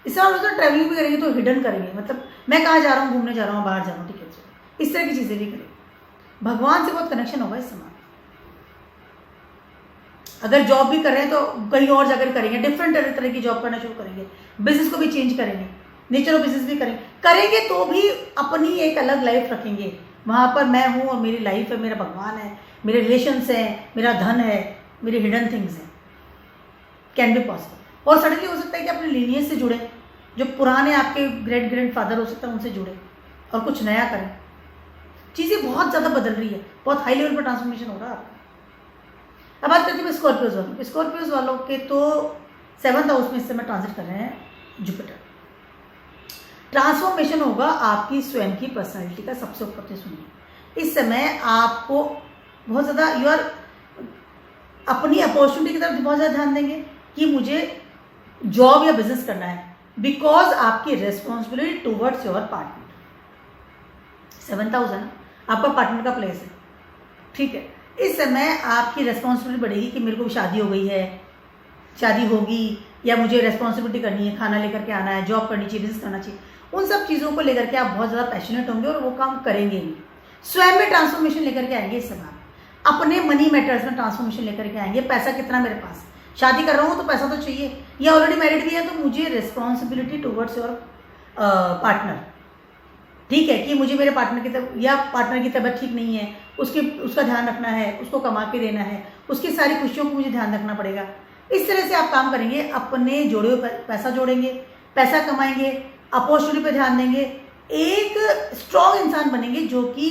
इससे आप ट्रैवलिंग भी करेंगे तो हिडन करेंगे, मतलब मैं कहाँ जा रहा हूँ, घूमने जा रहा हूँ, बाहर जा रहा हूँ, ठीक है, इस तरह की चीज़ें भी करेंगे। भगवान से बहुत कनेक्शन होगा इस समय। अगर जॉब भी कर रहे हैं तो कहीं और जाकर करेंगे, डिफरेंट तरह की जॉब करना शुरू करेंगे, बिजनेस को भी चेंज करेंगे, नेचर ऑफ बिजनेस भी करेंगे तो भी अपनी एक अलग लाइफ रखेंगे। वहाँ पर मैं हूँ और मेरी लाइफ है, मेरा भगवान है, मेरे रिलेशंस हैं, मेरा धन है, मेरे हिडन थिंग्स हैं, कैन बी पॉसिबल। और सडनली हो सकता है कि अपने लीनियज से जुड़े, जो पुराने आपके ग्रेट फादर हो सकता है उनसे जुड़े और कुछ नया करें। चीज़ें बहुत ज़्यादा बदल रही है, बहुत हाई लेवल पर ट्रांसफॉर्मेशन हो रहा है आपका। अब बात करते हैं स्कॉर्पियोज वालों। स्कॉर्पियोज वालों के तो 7th हाउस में इस समय ट्रांजिट कर रहे हैं जुपिटर। ट्रांसफॉर्मेशन होगा आपकी स्वयं की पर्सनालिटी का। सबसे ऊपर से सुनिए, इस समय आपको बहुत ज़्यादा यू आर अपनी अपॉर्चुनिटी की तरफ बहुत ज़्यादा ध्यान देंगे कि मुझे जॉब या बिजनेस करना है, बिकॉज आपकी responsibility towards your partner. 7th house है ना, आपका पार्टनर का प्लेस है, ठीक है। इस समय आपकी रेस्पॉन्सिबिलिटी बढ़ेगी कि मेरे को शादी हो गई है, शादी होगी, या मुझे रेस्पॉन्सिबिलिटी करनी है, खाना लेकर के आना है, जॉब करनी चाहिए, बिजनेस करना चाहिए। उन सब चीज़ों को लेकर के आप बहुत ज़्यादा पैशनेट होंगे और वो काम करेंगे भी। स्वयं में ट्रांसफॉर्मेशन लेकर के आएंगे इस समय, अपने मनी मैटर्स में ट्रांसफॉर्मेशन लेकर के आएंगे। पैसा कितना मेरे पास, शादी कर रहा हूँ तो पैसा तो चाहिए, या ऑलरेडी मैरिड भी है तो मुझे रिस्पॉन्सिबिलिटी टूवर्ड्स योर पार्टनर, ठीक है, कि मुझे मेरे पार्टनर की या पार्टनर की तबीयत ठीक नहीं है, उसका ध्यान रखना है, उसको कमा के देना है, उसकी सारी खुशियों को मुझे ध्यान रखना पड़ेगा। इस तरह से आप काम करेंगे, अपने जोड़े हुए पैसा जोड़ेंगे, पैसा कमाएंगे, अपॉर्चुनिटी पे ध्यान देंगे, एक स्ट्रॉन्ग इंसान बनेंगे जो कि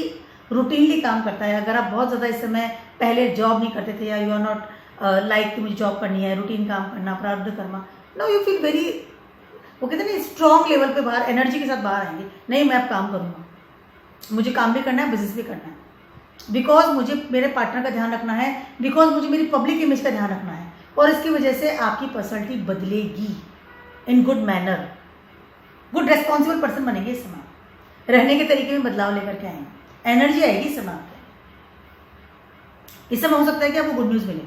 रूटीनली काम करता है। अगर आप बहुत ज़्यादा इस समय पहले जॉब नहीं करते थे, या यू आर नॉट लाइक कि मुझे जॉब करनी है, रूटीन काम करना, प्रारब्ध करना, नो यू फील वेरी, वो कहते हैं ना, स्ट्रॉन्ग लेवल पे बाहर एनर्जी के साथ बाहर आएंगे। नहीं, मैं अब काम करूँगा, मुझे काम भी करना है, बिजनेस भी करना है, बिकॉज मुझे मेरे पार्टनर का ध्यान रखना है, बिकॉज मुझे मेरी पब्लिक इमेज का ध्यान रखना है। और इसकी वजह से आपकी पर्सनैलिटी बदलेगी in good manner, good responsible person बनेंगे इस समय। रहने के तरीके में बदलाव लेकर के आएंगे, एनर्जी आएगी इस समय आपके। इस समय हो सकता है कि आपको गुड न्यूज़ मिले,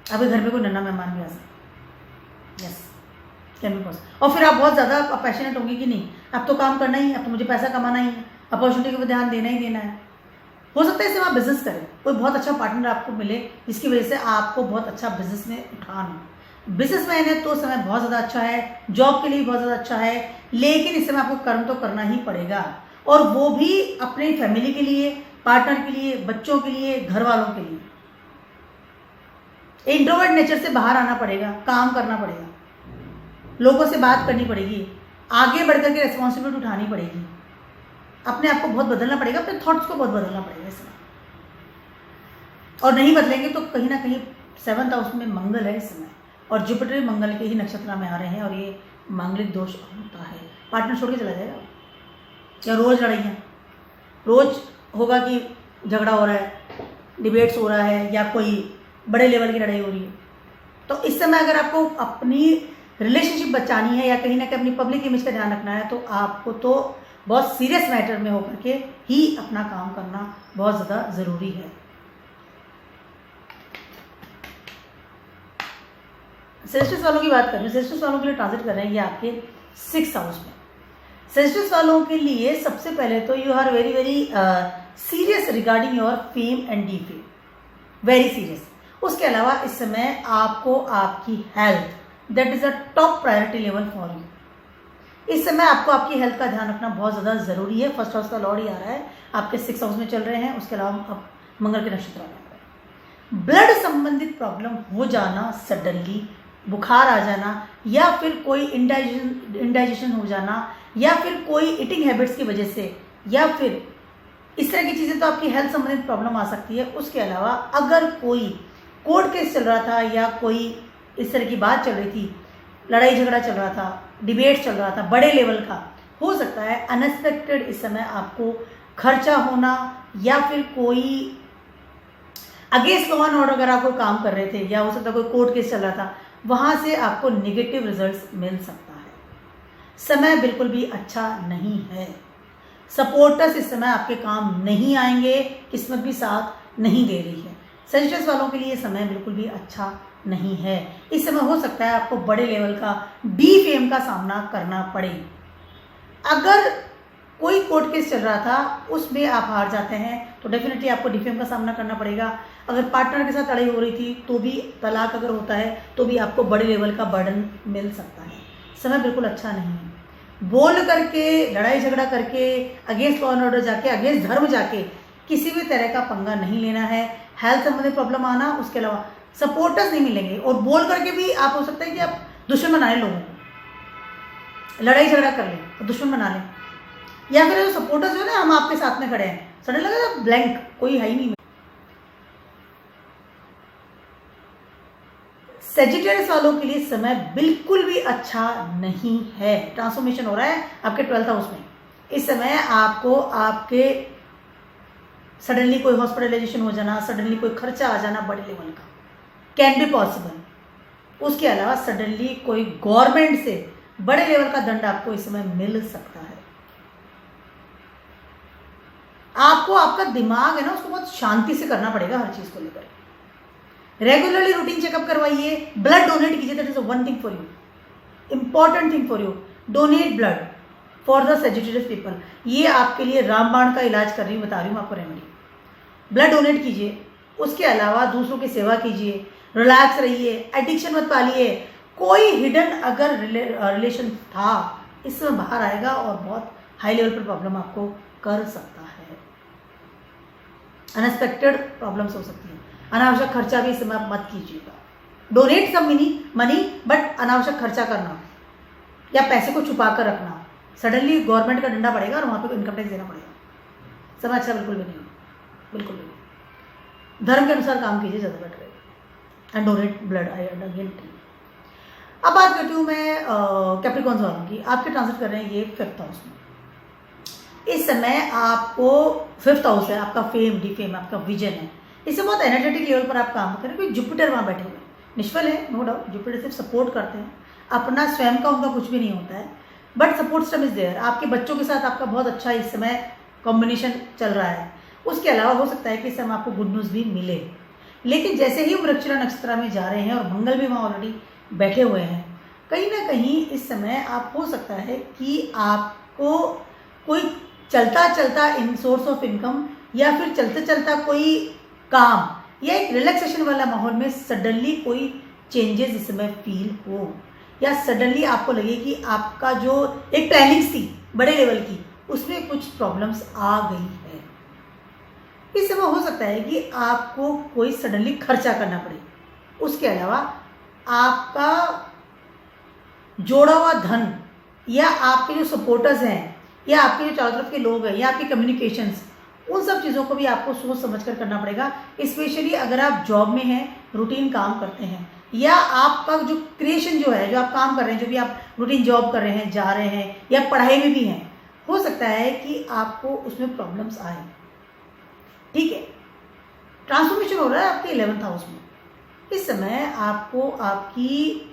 आपके घर में कोई नन्हा मेहमान भी आ सकता है, यस, कैन बी पॉसिबल। और फिर आप बहुत ज़्यादा पैशनेट होंगे कि नहीं, अब तो काम करना ही है, अब तो मुझे पैसा कमाना ही है, अपॉर्चुनिटी को ध्यान देना ही देना है। हो सकता है इससे आप बिजनेस करें, कोई बहुत अच्छा पार्टनर आपको मिले जिसकी वजह से आपको बहुत अच्छा बिजनेस में उठान हो। बिजनेसमैन है तो समय बहुत ज़्यादा अच्छा है, जॉब के लिए भी बहुत ज़्यादा अच्छा है, लेकिन इस समय आपको कर्म तो करना ही पड़ेगा, और वो भी अपनी फैमिली के लिए, पार्टनर के लिए, बच्चों के लिए, घर वालों के लिए। इंट्रोवर्ट नेचर से बाहर आना पड़ेगा, काम करना पड़ेगा, लोगों से बात करनी पड़ेगी, आगे बढ़कर के रिस्पॉन्सिबिलिटी उठानी पड़ेगी, अपने आप को बहुत बदलना पड़ेगा, अपने थॉट्स को बहुत बदलना पड़ेगा इस समय। और नहीं बदलेंगे तो कहीं ना कहीं 7th हाउस में मंगल है इस समय, और जुपिटर मंगल के ही नक्षत्र में आ रहे हैं, और ये मांगलिक दोष होता है। पार्टनर छोड़ के चला जाएगा, या रोज लड़ाइयाँ, रोज होगा कि झगड़ा हो रहा है, डिबेट्स हो रहा है, या कोई बड़े लेवल की लड़ाई हो रही है। तो इस समय अगर आपको अपनी रिलेशनशिप बचानी है, या कहीं ना कहीं अपनी पब्लिक इमेज का ध्यान रखना है, तो आपको तो बहुत सीरियस मैटर में होकर के ही अपना काम करना बहुत ज़्यादा ज़रूरी है। सेजिटेरियस वालों की बात करें, सेजिटेरियस वालों के लिए ट्रांजिट कर रहे हैं ये आपके 6th हाउस में। सेजिटेरियस वालों के लिए सबसे पहले तो you are very very serious regarding your fame and the fame, very serious. उसके अलावा इस समय आपको आपकी health, that is a top priority level for you. इस समय आपको आपकी हेल्थ का ध्यान रखना बहुत ज़्यादा ज़रूरी है। फर्स्ट हाउस का लॉर्ड ही आ रहा है, आपके 6th हाउस में चल रहे हैं, उसके अलावा अब मंगल के नक्षत्र में आ रहे हैं। ब्लड संबंधित प्रॉब्लम हो जाना, सडनली बुखार आ जाना, या फिर कोई इंडाइजेशन हो जाना, या फिर कोई ईटिंग हैबिट्स की वजह से, या फिर इस तरह की चीज़ें, तो आपकी हेल्थ संबंधित प्रॉब्लम आ सकती है। उसके अलावा अगर कोई कोर्ट केस चल रहा था, या कोई इस तरह की बात चल रही थी, लड़ाई झगड़ा चल रहा था, डिबेट चल रहा था बड़े लेवल का, हो सकता है अनएक्सपेक्टेड इस समय आपको खर्चा होना, या फिर कोई अगेंस्ट लॉ एंड ऑर्डर अगर आप कोई काम कर रहे थे, या हो सकता है कोई कोर्ट केस चल रहा था, वहाँ से आपको नेगेटिव रिजल्ट्स मिल सकता है। समय बिल्कुल भी अच्छा नहीं है। सपोर्टर्स इस समय आपके काम नहीं आएंगे, किस्मत भी साथ नहीं दे रही है। सेजिटेरियस वालों के लिए समय बिल्कुल भी अच्छा नहीं है। इस समय हो सकता है आपको बड़े लेवल का डी फेम का सामना करना पड़े। अगर कोई कोर्ट केस चल रहा था, उसमें आप हार जाते हैं, तो डेफिनेटली आपको डी फेम का सामना करना पड़ेगा। अगर पार्टनर के साथ लड़ाई हो रही थी, तो भी तलाक अगर होता है, तो भी आपको बड़े लेवल का बर्डन मिल सकता है। समय बिल्कुल अच्छा नहीं है। बोल करके, लड़ाई झगड़ा करके, अगेंस्ट लॉ एंड ऑर्डर जाके, अगेंस्ट धर्म जाके किसी भी तरह का पंगा नहीं लेना है। हेल्थ संबंधित प्रॉब्लम आना, उसके अलावा सपोर्टर्स नहीं मिलेंगे, और बोल करके भी आप हो सकता है कि आप दुश्मन बना लें लोगों को, लड़ाई झगड़ा कर लें और दुश्मन बना लें, या फिर जो सपोर्टर्स जो ना, हम आपके साथ में खड़े हैं, सडन लगा ब्लैंक, कोई है ही नहीं। सेजिटेरियस वालों के लिए समय बिल्कुल भी अच्छा नहीं है। ट्रांसफॉर्मेशन हो रहा है आपके 12th हाउस में। इस समय आपको आपके सडनली कोई हॉस्पिटलाइजेशन हो जाना, सडनली कोई खर्चा आ जाना बड़े लेवल का, कैन बी पॉसिबल। उसके अलावा सडनली कोई गवर्नमेंट से बड़े लेवल का दंड आपको इस समय मिल सकता है। आपको आपका दिमाग है ना, उसको बहुत शांति से करना पड़ेगा हर चीज को लेकर। रेगुलरली रूटीन चेकअप करवाइए, ब्लड डोनेट कीजिए, that is one thing for you, important thing for you. Donate blood for the Sagittarius people. ये आपके लिए रामबाण का इलाज कर रही हूँ, बता रही हूँ आपको रेमेडी। ब्लड डोनेट कीजिए, उसके अलावा दूसरों की सेवा कीजिए, रिलैक्स रहिए, एडिक्शन मत पालिए। कोई हिडन अगर रिलेशन था, इसमें बाहर आएगा और बहुत हाई लेवल पर प्रॉब्लम आपको कर सकता है। अनएक्सपेक्टेड प्रॉब्लम्स हो सकती हैं। अनावश्यक खर्चा भी इस समय आप मत कीजिएगा। डोनेट सम मनी, बट अनावश्यक खर्चा करना या पैसे को छुपा कर रखना, सडनली गवर्नमेंट का डंडा पड़ेगा और वहाँ पे इनकम टैक्स देना पड़ेगा। समय अच्छा बिल्कुल भी नहीं, बिल्कुल भी नहीं। धर्म के अनुसार काम कीजिए, ज़्यादा बेटर है। And donate blood I again. अब बात करती हूँ मैं कैप्रिकॉर्न्स वालों की। आपके ट्रांजिट कर रहे हैं ये 5th हाउस में। इस समय आपको 5th हाउस है, आपका फेम, डी फेम, आपका विजन है। इससे बहुत एनर्जेटिक लेवल पर आप काम करें, क्योंकि जुपिटर वहाँ बैठे हुए हैं। निष्फल है, नो डाउट। जुपिटर सिर्फ सपोर्ट करते हैं, अपना स्वयं का उनका कुछ भी नहीं होता है, but support system is there. आपके बच्चों के साथ आपका बहुत अच्छा इस समय कॉम्बिनेशन चल रहा है। उसके अलावा हो सकता है कि इस समय आपको गुड न्यूज़ भी मिले। लेकिन जैसे ही मृगशिरा नक्षत्र में जा रहे हैं और मंगल भी वहाँ ऑलरेडी बैठे हुए हैं, कहीं ना कहीं इस समय आप हो सकता है कि आपको कोई चलता चलता इन सोर्स ऑफ इनकम, या फिर चलते चलता कोई काम, या एक रिलैक्सेशन वाला माहौल में सडनली कोई चेंजेस इस समय फील हो, या सडनली आपको लगे कि आपका जो एक प्लानिंग थी बड़े लेवल की उसमें कुछ प्रॉब्लम्स आ गई है। इस समय हो सकता है कि आपको कोई सडनली खर्चा करना पड़े। उसके अलावा आपका जोड़ा हुआ धन, या आपके जो सपोर्टर्स हैं, या आपके जो चारों तरफ के लोग हैं, या आपके कम्युनिकेशंस, उन सब चीज़ों को भी आपको सोच समझ कर करना पड़ेगा। स्पेशली अगर आप जॉब में हैं, रूटीन काम करते हैं, या आपका जो क्रिएशन जो है, जो आप काम कर रहे हैं, जो भी आप रूटीन जॉब कर रहे हैं, जा रहे हैं, या पढ़ाई में भी हैं, हो सकता है कि आपको उसमें प्रॉब्लम्स आए। ठीक है, ट्रांसफॉर्मेशन हो रहा है आपके 11th हाउस में। इस समय आपको आपकी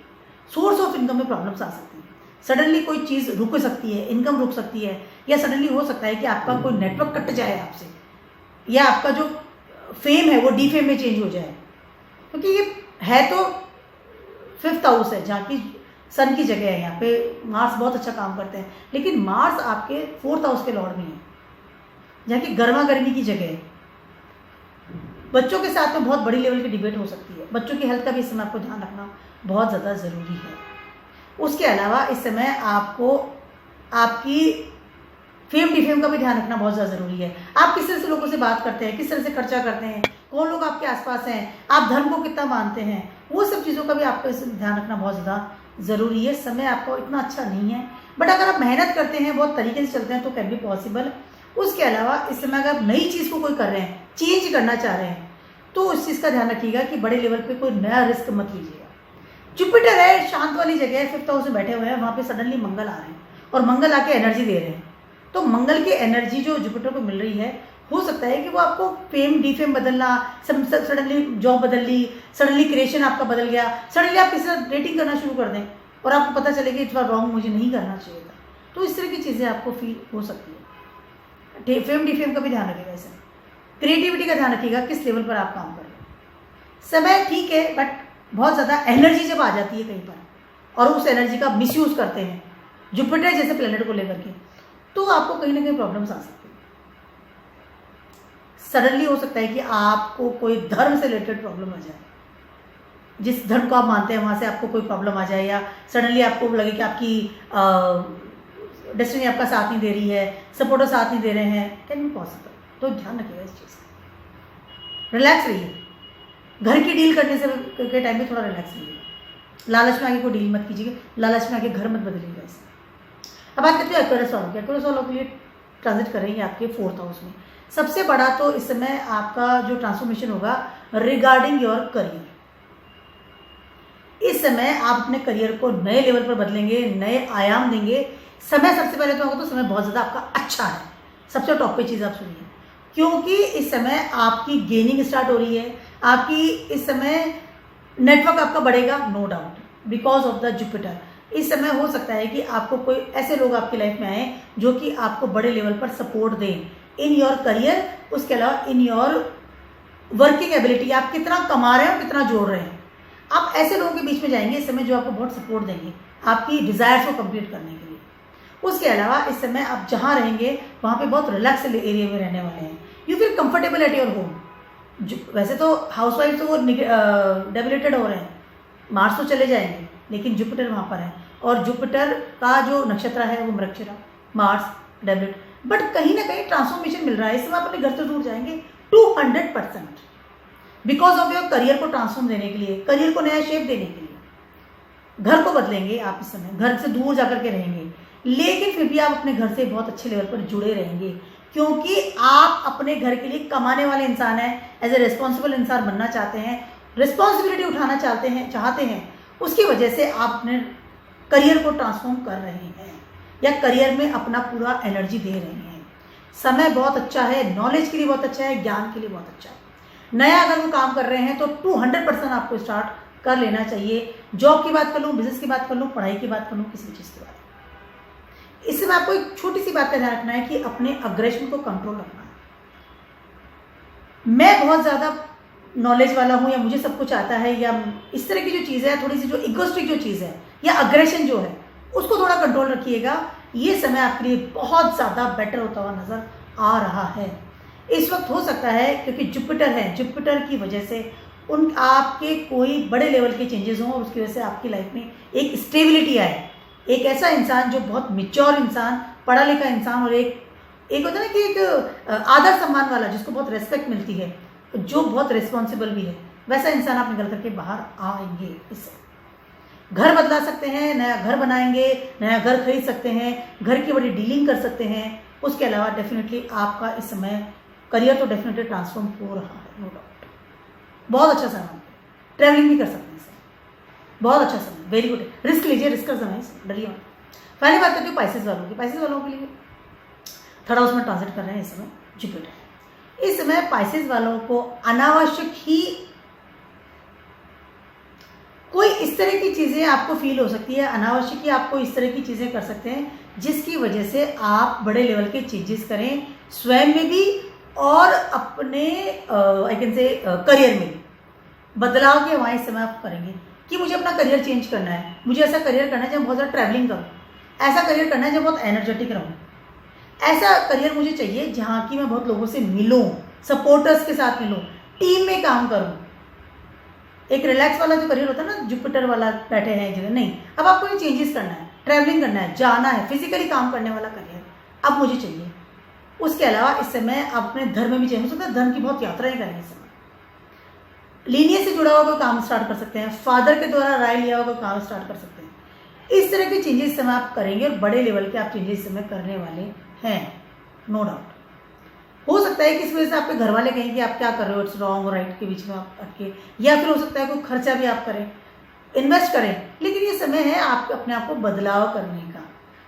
सोर्स ऑफ इनकम में प्रॉब्लम्स आ सकती है। सडनली कोई चीज़ रुक सकती है, इनकम रुक सकती है, या सडनली हो सकता है कि आपका कोई नेटवर्क कट जाए आपसे, या आपका जो फेम है वो डीफेम में चेंज हो जाए। क्योंकि ये है तो 5th हाउस है, जहाँ की सन की जगह है, यहाँ पे मार्स बहुत अच्छा काम करते हैं, लेकिन मार्स आपके 4th हाउस के लॉर्ड में है, जहाँ की गर्मा गर्मी की जगह है। बच्चों के साथ में बहुत बड़ी लेवल की डिबेट हो सकती है। बच्चों की हेल्थ का भी इस समय आपको ध्यान रखना बहुत ज़्यादा ज़रूरी है। उसके अलावा इस समय आपको आपकी फेम डिफेम का भी ध्यान रखना बहुत ज़्यादा ज़रूरी है। आप किस तरह से लोगों से बात करते हैं, किस तरह से खर्चा करते हैं, कौन लोग आपके आसपास हैं, आप धर्म को कितना मानते हैं, वो सब चीज़ों का भी आपको इसमें ध्यान रखना बहुत ज़्यादा ज़रूरी है। समय आपको इतना अच्छा नहीं है, बट अगर आप मेहनत करते हैं, बहुत तरीके से चलते हैं, तो कैन बी पॉसिबल। उसके अलावा इस समय अगर आप नई चीज़ को कोई कर रहे हैं, चेंज करना चाह रहे हैं, तो उस चीज़ का ध्यान रखिएगा कि बड़े लेवल पे कोई नया रिस्क मत लीजिएगा। जुपिटर है, शांत वाली जगह है, 5th हाउस में बैठे हुए हैं, वहाँ पे सडनली मंगल आ रहे हैं, और मंगल आके एनर्जी दे रहे हैं। तो मंगल की एनर्जी जो जुपिटर को मिल रही है, हो सकता है कि वो आपको फेम डीफेम बदलना, सडनली जॉब बदल ली, सडनली क्रिएशन आपका बदल गया, सडनली आप किसी से डेटिंग करना शुरू कर दें और आपको पता चले कि इतना रॉन्ग, मुझे नहीं करना चाहिए था। तो इस तरह की चीज़ें आपको फील हो सकती है। फेम डीफेम का भी ध्यान रखिएगा। ऐसे क्रिएटिविटी का ध्यान रखिएगा, किस लेवल पर आप काम कर रहे हैं। समय ठीक है, बट बहुत ज़्यादा एनर्जी जब आ जाती है कहीं पर, और उस एनर्जी का मिसयूज़ करते हैं जुपिटर जैसे प्लेनेट को लेकर के, तो आपको कहीं ना कहीं प्रॉब्लम्स आ सकती है। सडनली हो सकता है कि आपको कोई धर्म से रिलेटेड प्रॉब्लम आ जाए, जिस धर्म को आप मानते हैं वहाँ से आपको कोई प्रॉब्लम आ जाए, या सडनली आपको लगे कि आपकी डेस्टिनी आपका साथ नहीं दे रही है, सपोर्टर साथ नहीं दे रहे हैं, कैन बी पॉसिबल। तो ध्यान रखिएगा इस चीज़ का। रिलैक्स रहिए, घर की डील करने से के टाइम में थोड़ा रिलैक्स रहिए। लालच में आगे कोई डील मत कीजिएगा, लालच में आगे घर मत बदलिएगा। ऐसे अब बात करते हैं एक्वेरियस वालों की। एक्वेरियस वालों के लिए ट्रांजिट करेंगे आपके 4th हाउस में। सबसे बड़ा तो इस समय आपका जो ट्रांसफॉर्मेशन होगा रिगार्डिंग योर करियर। इस समय आप अपने करियर को नए लेवल पर बदलेंगे, नए आयाम देंगे। समय सबसे पहले तो होगा, तो समय बहुत ज़्यादा आपका अच्छा है। सबसे टॉप पे चीज़ आप सुनिए, क्योंकि इस समय आपकी गेनिंग स्टार्ट हो रही है, आपकी इस समय नेटवर्क आपका बढ़ेगा, no doubt, because of the Jupiter. इस समय हो सकता है कि आपको कोई ऐसे लोग आपकी लाइफ में आए जो कि आपको बड़े लेवल पर सपोर्ट दें इन योर करियर। उसके अलावा इन योर वर्किंग एबिलिटी, आप कितना कमा रहे हैं और कितना जोड़ रहे हैं, आप ऐसे लोगों के बीच में जाएंगे इस समय जो आपको बहुत सपोर्ट देंगे आपकी डिजायर्स को कंप्लीट करने के लिए। उसके अलावा इस समय आप जहाँ रहेंगे वहाँ पे बहुत रिलैक्स एरिया में रहने वाले हैं। You feel comfortable at your home. वैसे तो हाउसवाइफ तो वो डेबिलेटेड हो रहे हैं, मार्स तो चले जाएंगे, लेकिन जुपिटर वहाँ पर है, और जुपिटर का जो नक्षत्र है वो मृगशिरा, मार्स डेबिलेट, बट कहीं ना कहीं ट्रांसफॉर्मेशन मिल रहा है। इस समय आप अपने घर से दूर जाएंगे 200%, बिकॉज ऑफ योर करियर को ट्रांसफॉर्म देने के लिए, करियर को नया शेप देने के लिए घर को बदलेंगे आप। इस समय घर से दूर जाकर के रहेंगे, लेकिन फिर भी आप अपने घर से बहुत अच्छे लेवल पर जुड़े रहेंगे, क्योंकि आप अपने घर के लिए कमाने वाले इंसान हैं, एज ए रिस्पॉन्सिबल इंसान बनना चाहते हैं, रिस्पॉन्सिबिलिटी उठाना चाहते हैं। उसकी वजह से आप अपने करियर को ट्रांसफॉर्म कर रहे हैं, या करियर में अपना पूरा एनर्जी दे रहे हैं। समय बहुत अच्छा है, नॉलेज के लिए बहुत अच्छा है, ज्ञान के लिए बहुत अच्छा है। नया अगर वो काम कर रहे हैं तो 200% आपको स्टार्ट कर लेना चाहिए। जॉब की बात कर लूँ, बिजनेस की बात कर लूँ, पढ़ाई की बात कर लूँ, किसी भी चीज़ की बात। इससे मैं आपको एक छोटी सी बात का ध्यान रखना है कि अपने अग्रेशन को कंट्रोल रखना है। मैं बहुत ज़्यादा नॉलेज वाला हूँ, या मुझे सब कुछ आता है, या इस तरह की जो चीज़ है, थोड़ी सी जो इगोस्टिक जो चीज़ है, या अग्रेशन जो है, उसको थोड़ा कंट्रोल रखिएगा। ये समय आपके लिए बहुत ज़्यादा बेटर होता हुआ नज़र आ रहा है। इस वक्त हो सकता है, क्योंकि जुपिटर है, जुपिटर की वजह से उन आपके कोई बड़े लेवल के चेंजेस हों और उसकी वजह से आपकी लाइफ में एक स्टेबिलिटी आए। एक ऐसा इंसान जो बहुत मिच्योर इंसान, पढ़ा लिखा इंसान और एक होता है ना कि एक आदर सम्मान वाला, जिसको बहुत रेस्पेक्ट मिलती है, जो बहुत रिस्पॉन्सिबल भी है, वैसा इंसान आप निकल करके बाहर आएंगे। इससे घर बदला सकते हैं, नया घर बनाएंगे, नया घर खरीद सकते हैं, घर की बड़ी डीलिंग कर सकते हैं। उसके अलावा डेफिनेटली आपका इस समय करियर तो डेफिनेटली ट्रांसफॉर्म हो रहा है, नो डाउट। बहुत अच्छा समय, ट्रैवलिंग भी कर सकते हैं सर, बहुत अच्छा समय, वेरी गुड। रिस्क लीजिए, रिस्क का समय है, डरिए मत। पहले बात करती हूँ पाइसेस वालों की। पाइसेस वालों के लिए थर्ड हाउस में ट्रांजिट कर रहे हैं इस समय जुपिटर। इस समय पाइसेस वालों को अनावश्यक ही कोई इस तरह की चीज़ें आपको फील हो सकती है, अनावश्यक ही आपको इस तरह की चीज़ें कर सकते हैं जिसकी वजह से आप बड़े लेवल के चेंजेस करें स्वयं में भी और अपने आई कैन से करियर में भी। बदलाव के वहाँ इस समय आप करेंगे कि मुझे अपना करियर चेंज करना है, मुझे ऐसा करियर करना है जब बहुत ज़्यादा ट्रैवलिंग करूँ, ऐसा करियर करना है जब बहुत एनर्जेटिक रहूँ, ऐसा करियर मुझे चाहिए जहाँ की मैं बहुत लोगों से मिलूँ, सपोर्टर्स के साथ मिलूँ, टीम में काम करूँ। एक रिलैक्स वाला जो करियर होता है ना, जुपिटर वाला बैठे हैं जगह, नहीं, अब आपको ये चेंजेस करना है, ट्रैवलिंग करना है, जाना है, फिजिकली काम करने वाला करियर अब मुझे चाहिए। उसके अलावा इस समय आप अपने धर्म में भी चेंज हो सकता है, धर्म की बहुत यात्राएं करें इस समय। लीनियस से जुड़ा हुआ कोई काम स्टार्ट कर सकते हैं, फादर के द्वारा राय लिया हुआ कोई काम स्टार्ट कर सकते हैं। इस तरह के चेंजेस समय आप करेंगे और बड़े लेवल के आप चेंजेस समय करने वाले हैं, नो डाउट। हो सकता है कि इस वजह से आपके घर वाले कहें कि आप क्या कर रहे हो, इट्स रॉन्ग और राइट के बीच में आप अटके, या फिर हो सकता है कोई खर्चा भी आप करें, इन्वेस्ट करें। लेकिन ये समय है आप अपने आप को बदलाव करने का।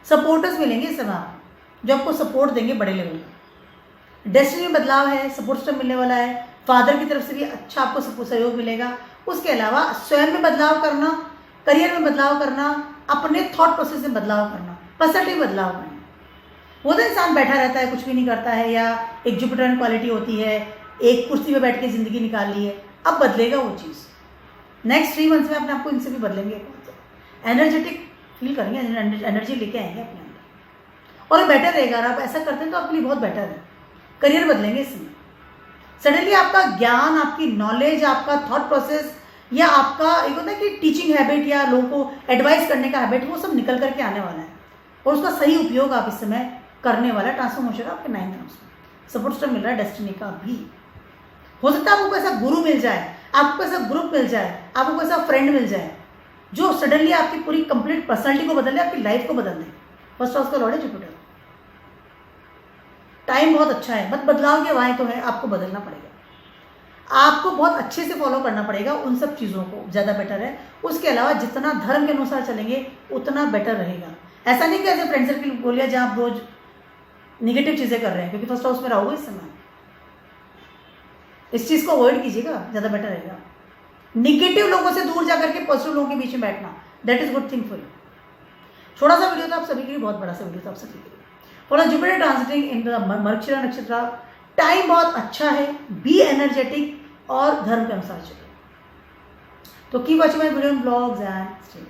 सपोर्टर्स मिलेंगे इस समय आपको जो आपको सपोर्ट देंगे बड़े लेवल का। डेस्टिनी में बदलाव है, सपोर्ट सिस्टम मिलने वाला है, फादर की तरफ से भी अच्छा आपको सहयोग मिलेगा। उसके अलावा स्वयं में बदलाव करना, करियर में बदलाव करना, अपने थॉट प्रोसेस में बदलाव करना, पर्सनैलिटी में बदलाव करना। वो तो इंसान बैठा रहता है, कुछ भी नहीं करता है, या एक जुपिटरियन क्वालिटी होती है, एक कुर्सी पे बैठ के जिंदगी निकाल ली है। अब बदलेगा वो चीज़, नेक्स्ट 3 मंथ्स में अपने आपको इनसे भी बदलेंगे, एनर्जेटिक फील करेंगे, एनर्जी लेके आएंगे अपने अंदर और बेटर रहेगा। अगर आप ऐसा करते हैं तो आपके लिए बहुत बेटर है, करियर बदलेंगे इसमें। सडनली आपका ज्ञान, आपकी नॉलेज, आपका थॉट प्रोसेस या आपका एक होता है कि टीचिंग हैबिट या लोगों को एडवाइस करने का हैबिट, वो सब निकल करके आने वाला है और उसका सही उपयोग आप इस समय करने वाला। ट्रांसफॉर्मेशन आपके 9th हाउस में सपोर्ट सिस्टम मिल रहा है, डेस्टिनी का भी। हो सकता है आपको ऐसा गुरु मिल जाए, आपको ऐसा ग्रुप मिल जाए, आपको ऐसा फ्रेंड मिल जाए जो सडनली आपकी पूरी कंप्लीट पर्सनालिटी को बदल दे, आपकी लाइफ को बदल दे। फर्स्ट हाउस का लॉर्ड है जुपिटर। टाइम बहुत अच्छा है, बट बदलाव के वाएं तो है, आपको बदलना पड़ेगा, आपको बहुत अच्छे से फॉलो करना पड़ेगा उन सब चीज़ों को, ज़्यादा बेटर है। उसके अलावा जितना धर्म के अनुसार चलेंगे उतना बेटर रहेगा। ऐसा नहीं कि ऐसे फ्रेंड सर्किल बोलिए जहाँ आप रोज निगेटिव चीज़ें कर रहे हैं, क्योंकि फर्स्ट हाउस में रहोगे इस समय। इस चीज़ को अवॉइड कीजिएगा, ज़्यादा बेटर रहेगा। निगेटिव लोगों से दूर जाकर के पॉजिटिव लोगों के बीच में बैठना, that is good thing for you. छोटा सा वीडियो था आप सभी के लिए, बहुत बड़ा सा वीडियो था आप सभी के लिए। For Jupiter transiting in the Mrigashira नक्षत्र, टाइम बहुत अच्छा है, बी एनर्जेटिक और धर्म के अनुसार चले। तो keep watching my video blogs and stay